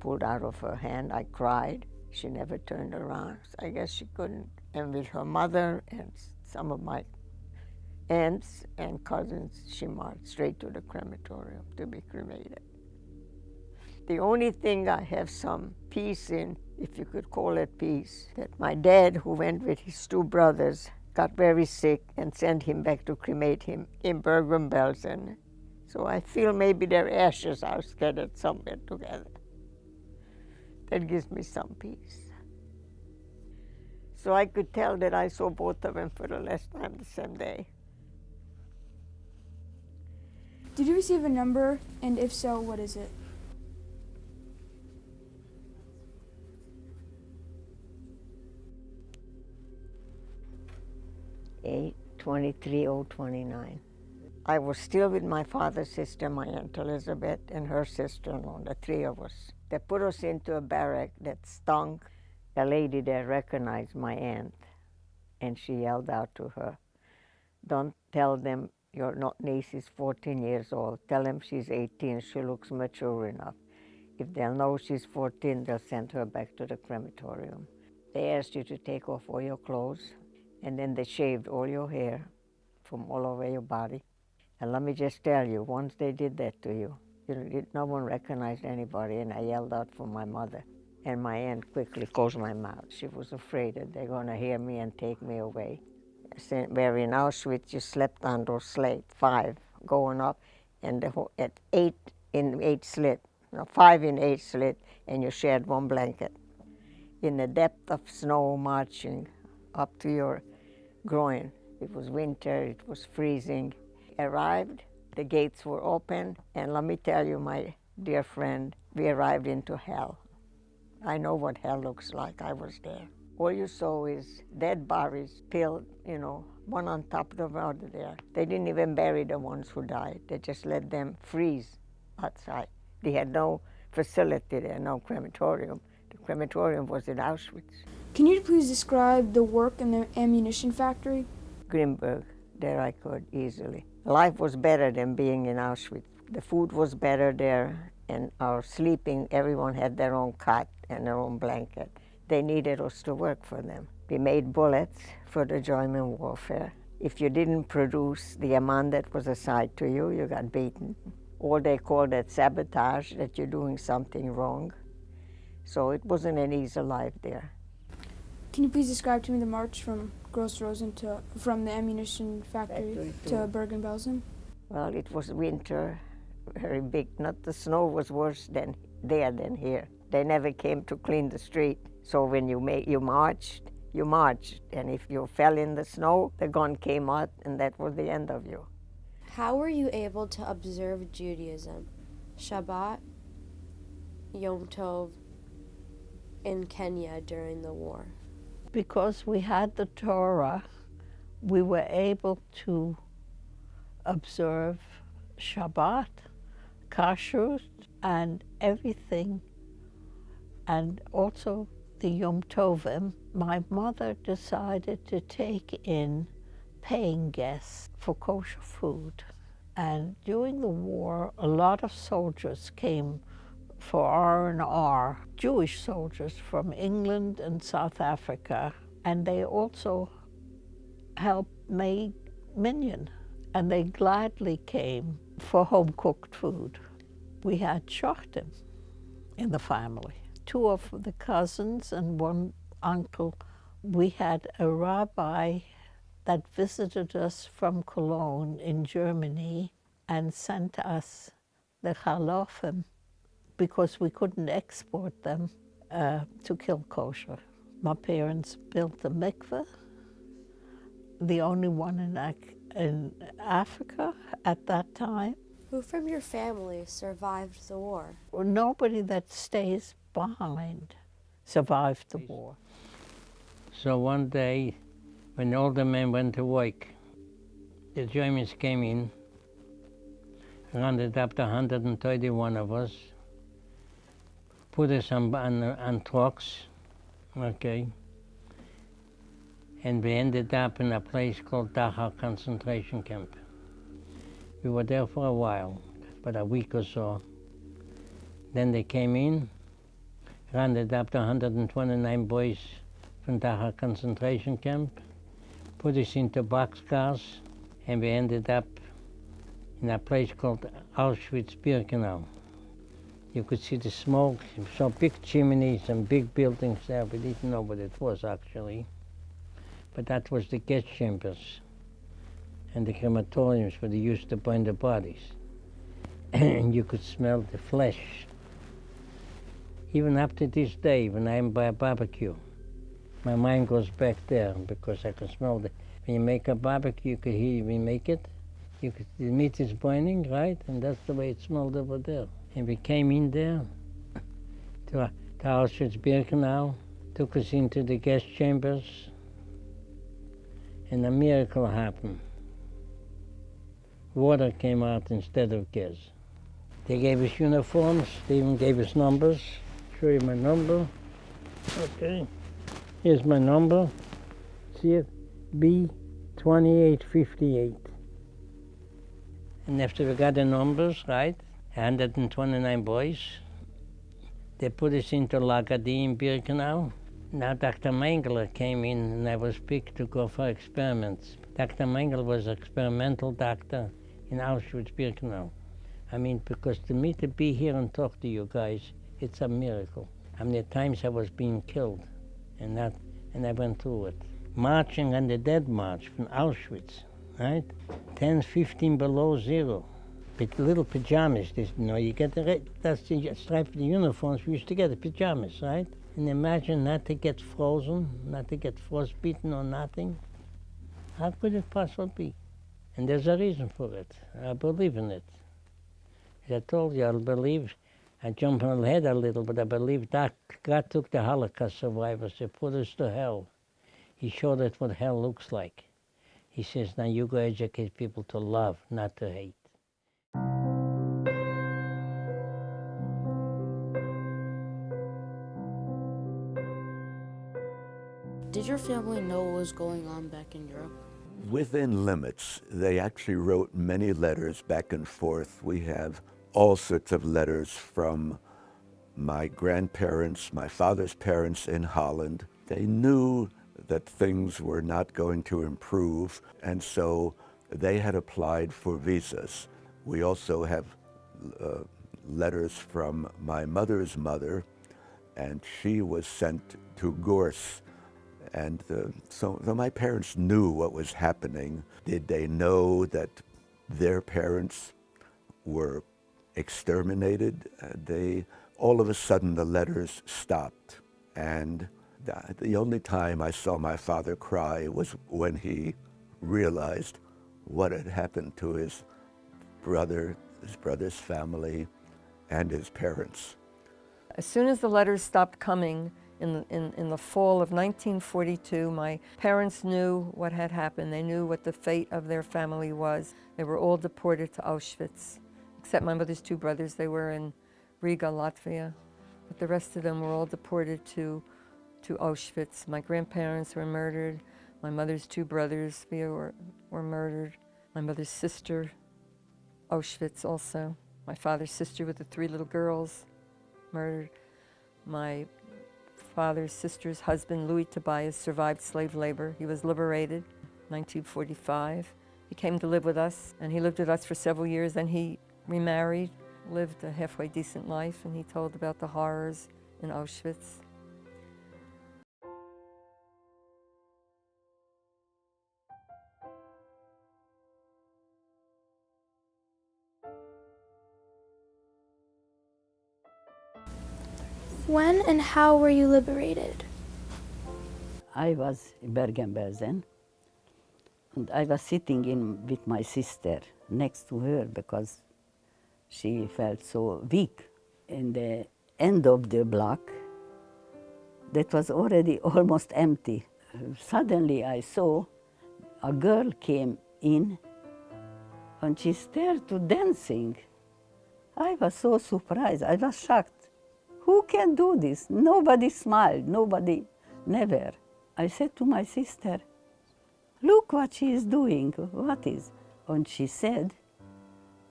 pulled out of her hand. I cried. She never turned around. So I guess she couldn't. And with her mother and some of my aunts and cousins, she marched straight to the crematorium to be cremated. The only thing I have some peace in, if you could call it peace, that my dad, who went with his 2 brothers, got very sick and sent him back to cremate him in Bergen-Belsen. So I feel maybe their ashes are scattered somewhere together. That gives me some peace. so I could tell that I saw both of them for the last time the same day. Did you receive a number, and if so, what is it? $823,029. I was still with my father's sister, my Aunt Elizabeth, and her sister-in-law, the three of us. They put us into a barrack that stunk. A lady there recognized my aunt, and she yelled out to her, "Don't tell them your niece is 14 years old. Tell them she's 18. She looks mature enough. If they'll know she's 14, they'll send her back to the crematorium." They asked you to take off all your clothes, and then they shaved all your hair from all over your body. And let me just tell you, once they did that to you, no one recognized anybody, and I yelled out for my mother. And my aunt quickly closed my mouth. She was afraid that they're going to hear me and take me away. Where in Auschwitz, you slept on those slates, 5 going up, and at 8 in 8 slit, 5 in 8 slit, and you shared 1 blanket. In the depth of snow, marching up to your groin. It was winter, it was freezing. Arrived, the gates were open, and let me tell you, my dear friend, we arrived into hell. I know what hell looks like. I was there. All you saw is dead bodies piled, one on top of the other there. They didn't even bury the ones who died. They just let them freeze outside. They had no facility there, no crematorium. The crematorium was in Auschwitz. Can you please describe the work in the ammunition factory? Grimberg, there I could easily. Life was better than being in Auschwitz. The food was better there, and our sleeping, everyone had their own cot and their own blanket. They needed us to work for them. We made bullets for the German warfare. If you didn't produce the amount that was assigned to you, you got beaten. Or they called that sabotage, that you're doing something wrong. So it wasn't an easy life there. Can you please describe to me the march from Gross Rosen from the ammunition factory to Bergen-Belsen? Well, it was winter, very big. Not the snow was worse than there than here. They never came to clean the street. So when you marched, and if you fell in the snow, the gun came out, and that was the end of you. How were you able to observe Judaism, Shabbat, Yom Tov, in Kenya during the war? Because we had the Torah, we were able to observe Shabbat, Kashrut, and everything, and also the Yom Tovim. My mother decided to take in paying guests for kosher food. And during the war, a lot of soldiers came for R&R, Jewish soldiers from England and South Africa, and they also helped make minyan, and they gladly came for home-cooked food. We had shachtim in the family. 2 of the cousins and 1 uncle. We had a rabbi that visited us from Cologne in Germany and sent us the halofim because we couldn't export them to kill kosher. My parents built a mikveh, the only one in Africa at that time. Who from your family survived the war? Well, nobody that stays behind survived the war. So one day, when all the men went to work, the Germans came in, rounded up to 131 of us, put us on trucks, okay, and we ended up in a place called Dachau concentration camp. We were there for a while, about a week or so. Then they came in, rounded up to 129 boys from Dachau concentration camp, put us into boxcars, and we ended up in a place called Auschwitz-Birkenau. You could see the smoke, saw big chimneys and big buildings there. We didn't know what it was actually. But that was the gas chambers and the crematoriums where they used to burn the bodies. And you could smell the flesh. Even up to this day, when I'm by a barbecue, My mind goes back there because I can smell the. When you make a barbecue, you can hear we make it. The meat is burning, right? And that's the way it smelled over there. And we came in there to Auschwitz-Birkenau, took us into the gas chambers, and a miracle happened. Water came out instead of gas. They gave us uniforms, they even gave us numbers. Show you my number. Okay, here's my number. See it? B2858. And after we got the numbers, right, 129 boys, they put us into Lagadi in Birkenau. Now Dr. Mengele came in and I was picked to go for experiments. Dr. Mengele was an experimental doctor in Auschwitz-Birkenau. I mean, because to me to be here and talk to you guys, it's a miracle. How many times I was being killed, and I went through it. Marching on the Dead March from Auschwitz, right? 10, 15 below zero. With little pajamas, you get that's the stripe of the uniforms we used to get, the pajamas, right? And imagine not to get frozen, not to get frostbitten or nothing. How could it possibly be? And there's a reason for it. I believe in it. As I told you, I jump on the head a little, but I believe that God took the Holocaust survivors and put us to hell. He showed us what hell looks like. He says, now you go educate people to love, not to hate. Did your family know what was going on back in Europe? Within limits, they actually wrote many letters back and forth. We have all sorts of letters from my grandparents, my father's parents in Holland. They knew that things were not going to improve, and so they had applied for visas. We also have letters from my mother's mother, and she was sent to Gors. And so my parents knew what was happening. Did they know that their parents were exterminated? All of a sudden the letters stopped. And the only time I saw my father cry was when he realized what had happened to his brother's family, and his parents. As soon as the letters stopped coming, in the fall of 1942, my parents knew what had happened. They knew what the fate of their family was. They were all deported to Auschwitz, except my mother's two brothers. They were in Riga, Latvia, but the rest of them were all deported to Auschwitz. My grandparents were murdered. My mother's two brothers were murdered. My mother's sister, Auschwitz also. My father's sister with the three little girls, murdered. My father's sister's husband, Louis Tobias, survived slave labor. He was liberated in 1945. He came to live with us, and he lived with us for several years. Then he remarried, lived a halfway decent life, and he told about the horrors in Auschwitz. When and how were you liberated? I was in Bergen-Belsen, and I was sitting with my sister next to her because she felt so weak. In the end of the block, that was already almost empty. Suddenly I saw a girl came in, and she started to dancing. I was so surprised, I was shocked. Who can do this? Nobody smiled, nobody, never. I said to my sister, look what she is doing, what is? And she said,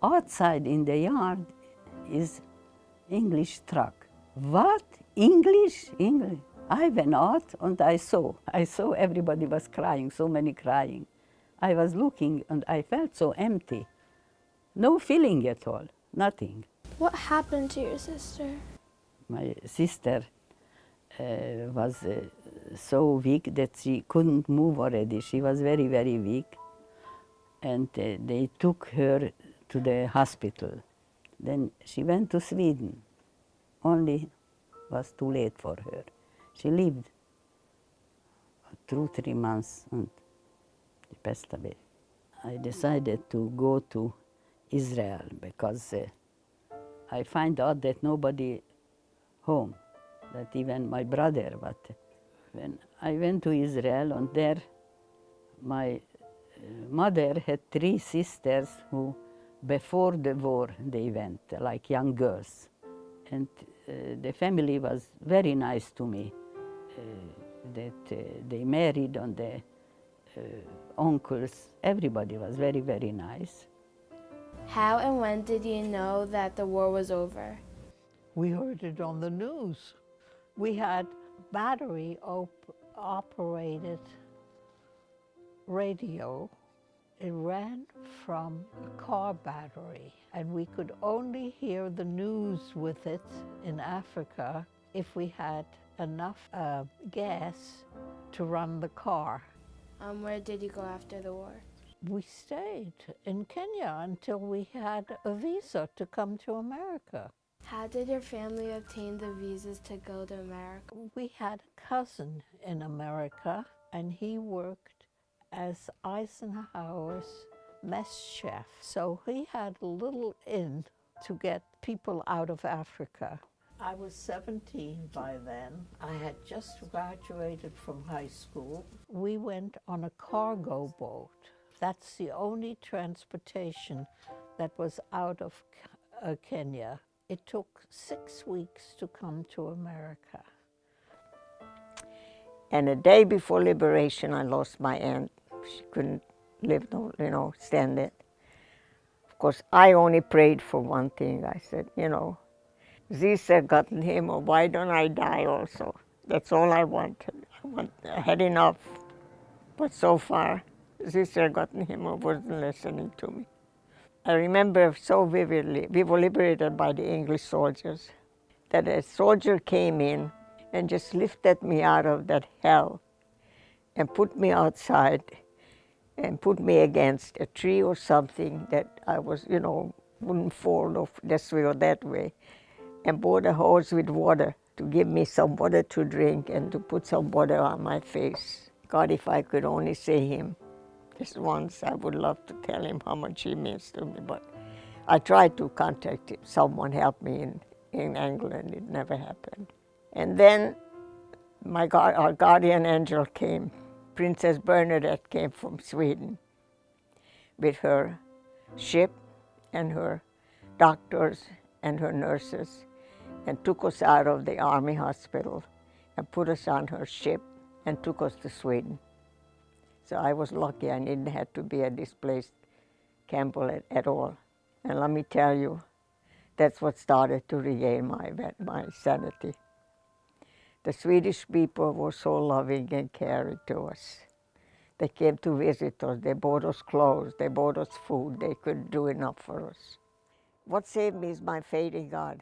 outside in the yard is English truck. What? English? English? I went out and I saw everybody was crying, so many crying. I was looking and I felt so empty. No feeling at all, nothing. What happened to your sister? My sister was so weak that she couldn't move already. She was very, very weak. And they took her to the hospital. Then she went to Sweden. Only was too late for her. She lived through 3 months and he passed away. I decided to go to Israel because I find out that nobody home, that even my brother. But when I went to Israel, and there my mother had 3 sisters who, before the war, they went like young girls. And the family was very nice to me, that they married, and the uncles, everybody was very, very nice. How and when did you know that the war was over? We heard it on the news. We had battery operated radio. It ran from a car battery, and we could only hear the news with it in Africa if we had enough gas to run the car. Where did you go after the war? We stayed in Kenya until we had a visa to come to America. How did your family obtain the visas to go to America? We had a cousin in America, and he worked as Eisenhower's mess chef. So he had a little in to get people out of Africa. I was 17 by then. I had just graduated from high school. We went on a cargo boat. That's the only transportation that was out of Kenya. It took 6 weeks to come to America. And a day before liberation, I lost my aunt. She couldn't live, stand it. Of course, I only prayed for one thing. I said, Zisa got him, or why don't I die also? That's all I wanted. I had enough. But so far, Zisa got him, or wasn't listening to me. I remember so vividly, we were liberated by the English soldiers, that a soldier came in and just lifted me out of that hell and put me outside and put me against a tree or something that I was, wouldn't fall off this way or that way, and brought a hose with water to give me some water to drink and to put some water on my face. God, if I could only see him just once, I would love to tell him how much he means to me, but I tried to contact him. Someone helped me in England. It never happened. And then our guardian angel came. Princess Bernadette came from Sweden with her ship and her doctors and her nurses, and took us out of the army hospital and put us on her ship and took us to Sweden. So I was lucky. I didn't have to be a displaced Campbell at all. And let me tell you, that's what started to regain my sanity. The Swedish people were so loving and caring to us. They came to visit us. They bought us clothes. They bought us food. They couldn't do enough for us. What saved me is my faith in God.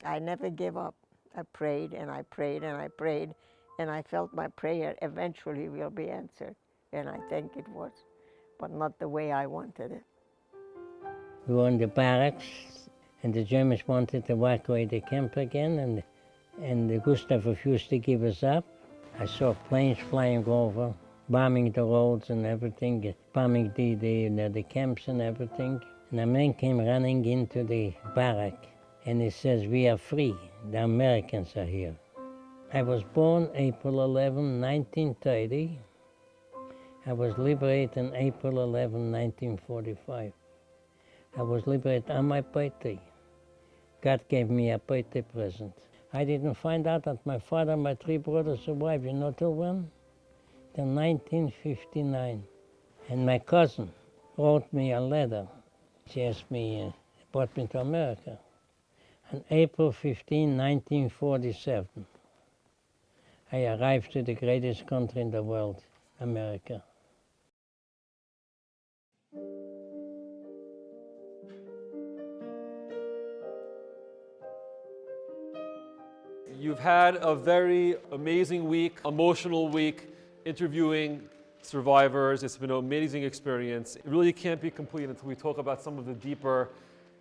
I never gave up. I prayed and I prayed and I prayed, and I felt my prayer eventually will be answered. And I think it was, but not the way I wanted it. We were in the barracks, and the Germans wanted to evacuate the camp again, and Gustav refused to give us up. I saw planes flying over, bombing the roads and everything, bombing the camps and everything. And a man came running into the barrack, and he says, "We are free, the Americans are here." I was born April 11, 1930. I was liberated on April 11, 1945. I was liberated on my birthday. God gave me a birthday present. I didn't find out that my father and my 3 brothers survived, till when? Till 1959. And my cousin wrote me a letter. She asked me, brought me to America. On April 15, 1947, I arrived to the greatest country in the world, America. You've had a very amazing week, emotional week, interviewing survivors. It's been an amazing experience. It really can't be complete until we talk about some of the deeper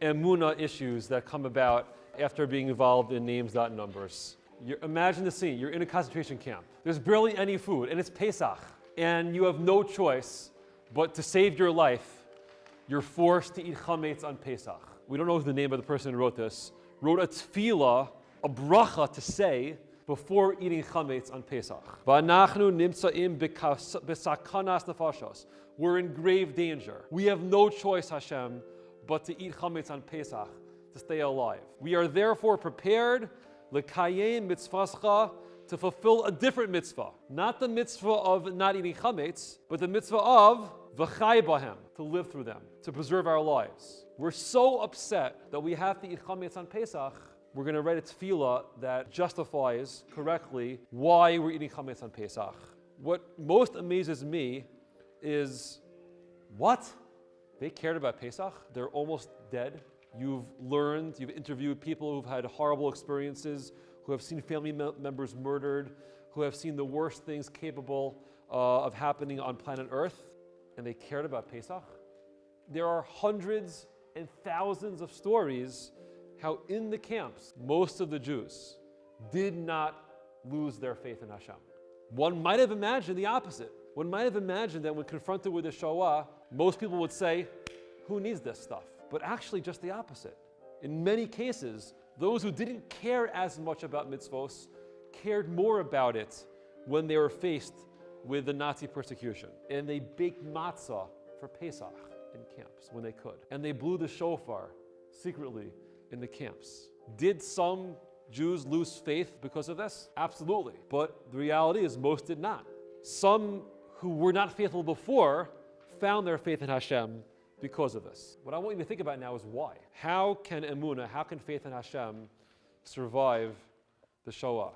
emunah issues that come about after being involved in names, not numbers. Imagine the scene. You're in a concentration camp. There's barely any food, and it's Pesach. And you have no choice but to save your life. You're forced to eat chametz on Pesach. We don't know the name of the person who wrote this. Wrote a tefillah, a bracha to say before eating chametz on Pesach. V'anachnu nimtza'im b'sakanas nefashos. We're in grave danger. We have no choice, Hashem, but to eat chametz on Pesach, to stay alive. We are therefore prepared l'kayem mitzvascha, to fulfill a different mitzvah. Not the mitzvah of not eating chametz, but the mitzvah of v'chai bahem, to live through them, to preserve our lives. We're so upset that we have to eat chametz on Pesach, we're going to write a tefillah that justifies correctly why we're eating chametz on Pesach. What most amazes me is, what? They cared about Pesach? They're almost dead. You've interviewed people who've had horrible experiences, who have seen family members murdered, who have seen the worst things capable of happening on planet Earth, and they cared about Pesach? There are hundreds and thousands of stories how in the camps, most of the Jews did not lose their faith in Hashem. One might have imagined the opposite. One might have imagined that when confronted with the Shoah, most people would say, who needs this stuff? But actually just the opposite. In many cases, those who didn't care as much about mitzvos cared more about it when they were faced with the Nazi persecution. And they baked matzah for Pesach in camps when they could. And they blew the shofar secretly in the camps. Did some Jews lose faith because of this? Absolutely. But the reality is most did not. Some who were not faithful before found their faith in Hashem because of this. What I want you to think about now is why. How can emunah, how can faith in Hashem survive the Shoah?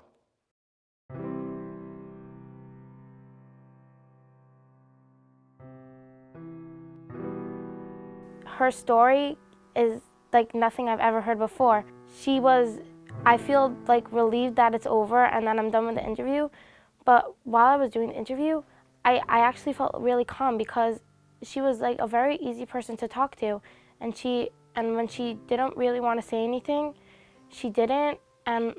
Her story is like nothing I've ever heard before. I feel like relieved that it's over and that I'm done with the interview. But while I was doing the interview, I actually felt really calm because she was like a very easy person to talk to. And when she didn't really want to say anything, she didn't. And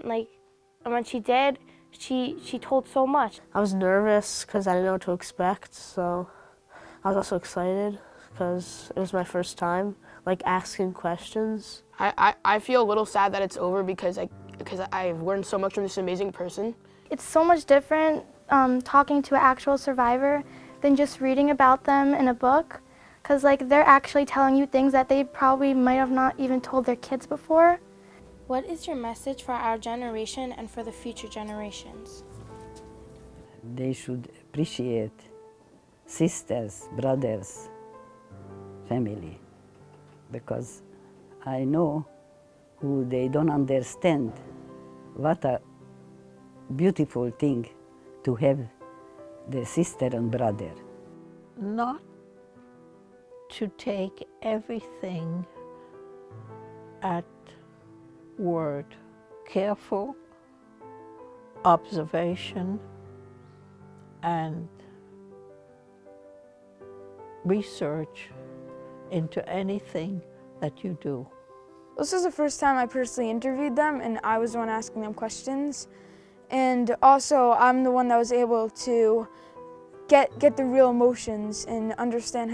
when she did, she told so much. I was nervous because I didn't know what to expect. So I was also excited because it was my first time asking questions. I feel a little sad that it's over because I've learned so much from this amazing person. It's so much different talking to an actual survivor than just reading about them in a book, because they're actually telling you things that they probably might have not even told their kids before. What is your message for our generation and for the future generations? They should appreciate sisters, brothers, family, because I know who they don't understand what a beautiful thing to have the sister and brother. Not to take everything at word. Careful observation and research into anything that you do. This is the first time I personally interviewed them, and I was the one asking them questions. And also, I'm the one that was able to get the real emotions and understand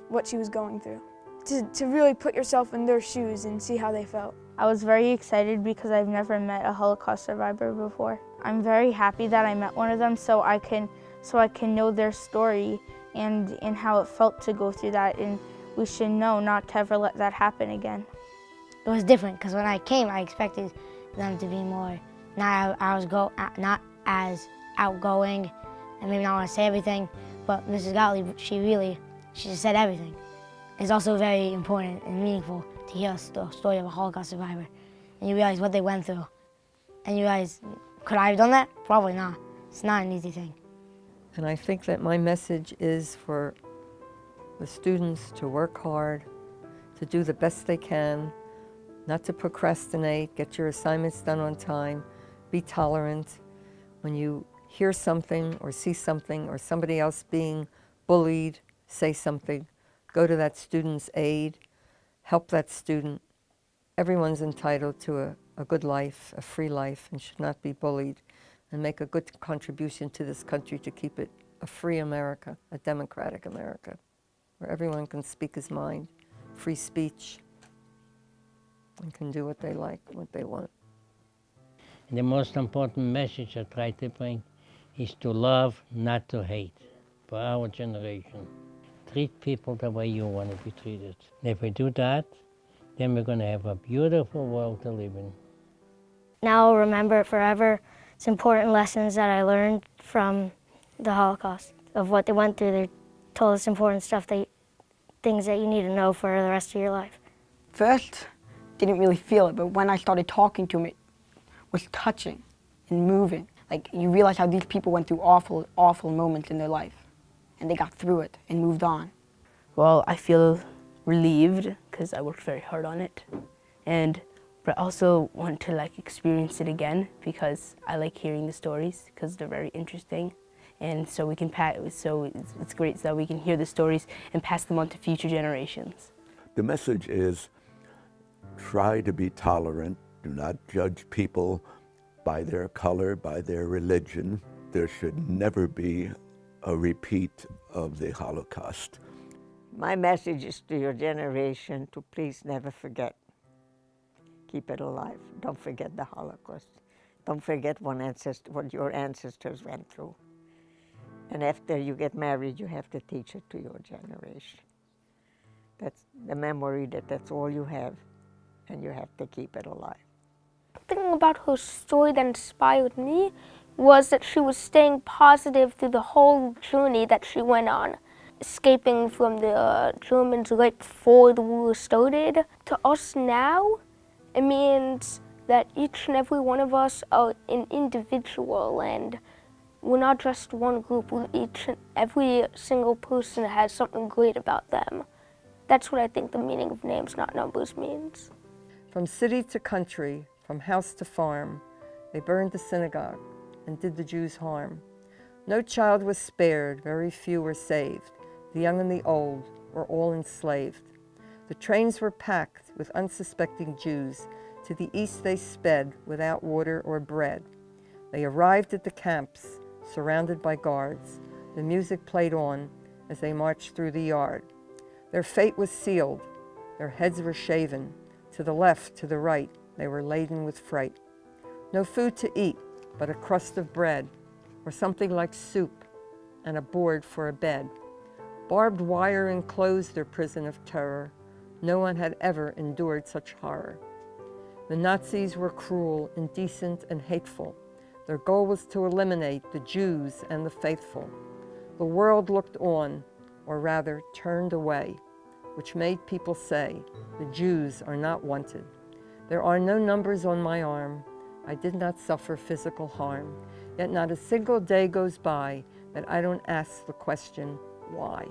what she was going through. To really put yourself in their shoes and see how they felt. I was very excited because I've never met a Holocaust survivor before. I'm very happy that I met one of them so I can know their story and how it felt to go through that, and we should know not to ever let that happen again. It was different because when I came, I expected them to be more not as outgoing and maybe not want to say everything, but Mrs. Gottlieb, she just said everything. It's also very important and meaningful to hear the story of a Holocaust survivor, and you realize what they went through. And you realize, could I have done that? Probably not. It's not an easy thing. And I think that my message is for the students to work hard, to do the best they can, not to procrastinate, get your assignments done on time, be tolerant. When you hear something or see something or somebody else being bullied, say something, go to that student's aid, help that student. Everyone's entitled to a a good life, a free life, and should not be bullied, and make a good contribution to this country to keep it a free America, a democratic America, where everyone can speak his mind, free speech, and can do what they like, what they want. And the most important message I try to bring is to love, not to hate, for our generation. Treat people the way you want to be treated. And if we do that, then we're going to have a beautiful world to live in. Now I'll remember it forever. It's important lessons that I learned from the Holocaust, of what they went through. They told us important stuff, things that you need to know for the rest of your life. First, didn't really feel it, but when I started talking to him, it was touching and moving. Like, you realize how these people went through awful, awful moments in their life, and they got through it and moved on. Well, I feel relieved because I worked very hard on it, but I also want to experience it again because I like hearing the stories because they're very interesting, and so we can it's great so that we can hear the stories and pass them on to future generations. The message is, try to be tolerant. Do not judge people by their color, by their religion. There should never be a repeat of the Holocaust. My message is to your generation to please never forget. Keep it alive. Don't forget the Holocaust. Don't forget what your ancestors went through. And after you get married, you have to teach it to your generation. That's the memory that's all you have, and you have to keep it alive. The thing about her story that inspired me was that she was staying positive through the whole journey that she went on. Escaping from the Germans right before the war started. To us now, it means that each and every one of us are an individual, and we're not just one group. Every single person has something great about them. That's what I think the meaning of names, not numbers means. From city to country, from house to farm, they burned the synagogue and did the Jews harm. No child was spared, very few were saved. The young and the old were all enslaved. The trains were packed with unsuspecting Jews. To the east they sped without water or bread. They arrived at the camps, surrounded by guards. The music played on as they marched through the yard. Their fate was sealed. Their heads were shaven. To the left, to the right, they were laden with fright. No food to eat but a crust of bread, or something like soup, and a board for a bed. Barbed wire enclosed their prison of terror. No one had ever endured such horror. The Nazis were cruel, indecent, and hateful. Their goal was to eliminate the Jews and the faithful. The world looked on, or rather turned away, which made people say, the Jews are not wanted. There are no numbers on my arm. I did not suffer physical harm. Yet not a single day goes by that I don't ask the question, why?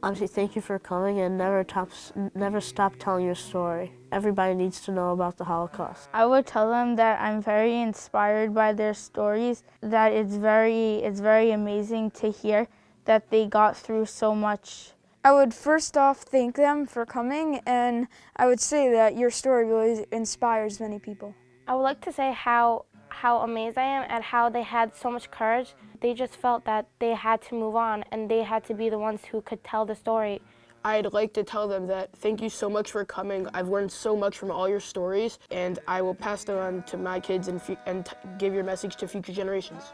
Obviously, thank you for coming and never stop telling your story. Everybody needs to know about the Holocaust. I would tell them that I'm very inspired by their stories, that it's very amazing to hear that they got through so much. I would first off thank them for coming, and I would say that your story really inspires many people. I would like to say how amazed I am at how they had so much courage. They just felt that they had to move on and they had to be the ones who could tell the story. I'd like to tell them that thank you so much for coming. I've learned so much from all your stories, and I will pass them on to my kids and give your message to future generations.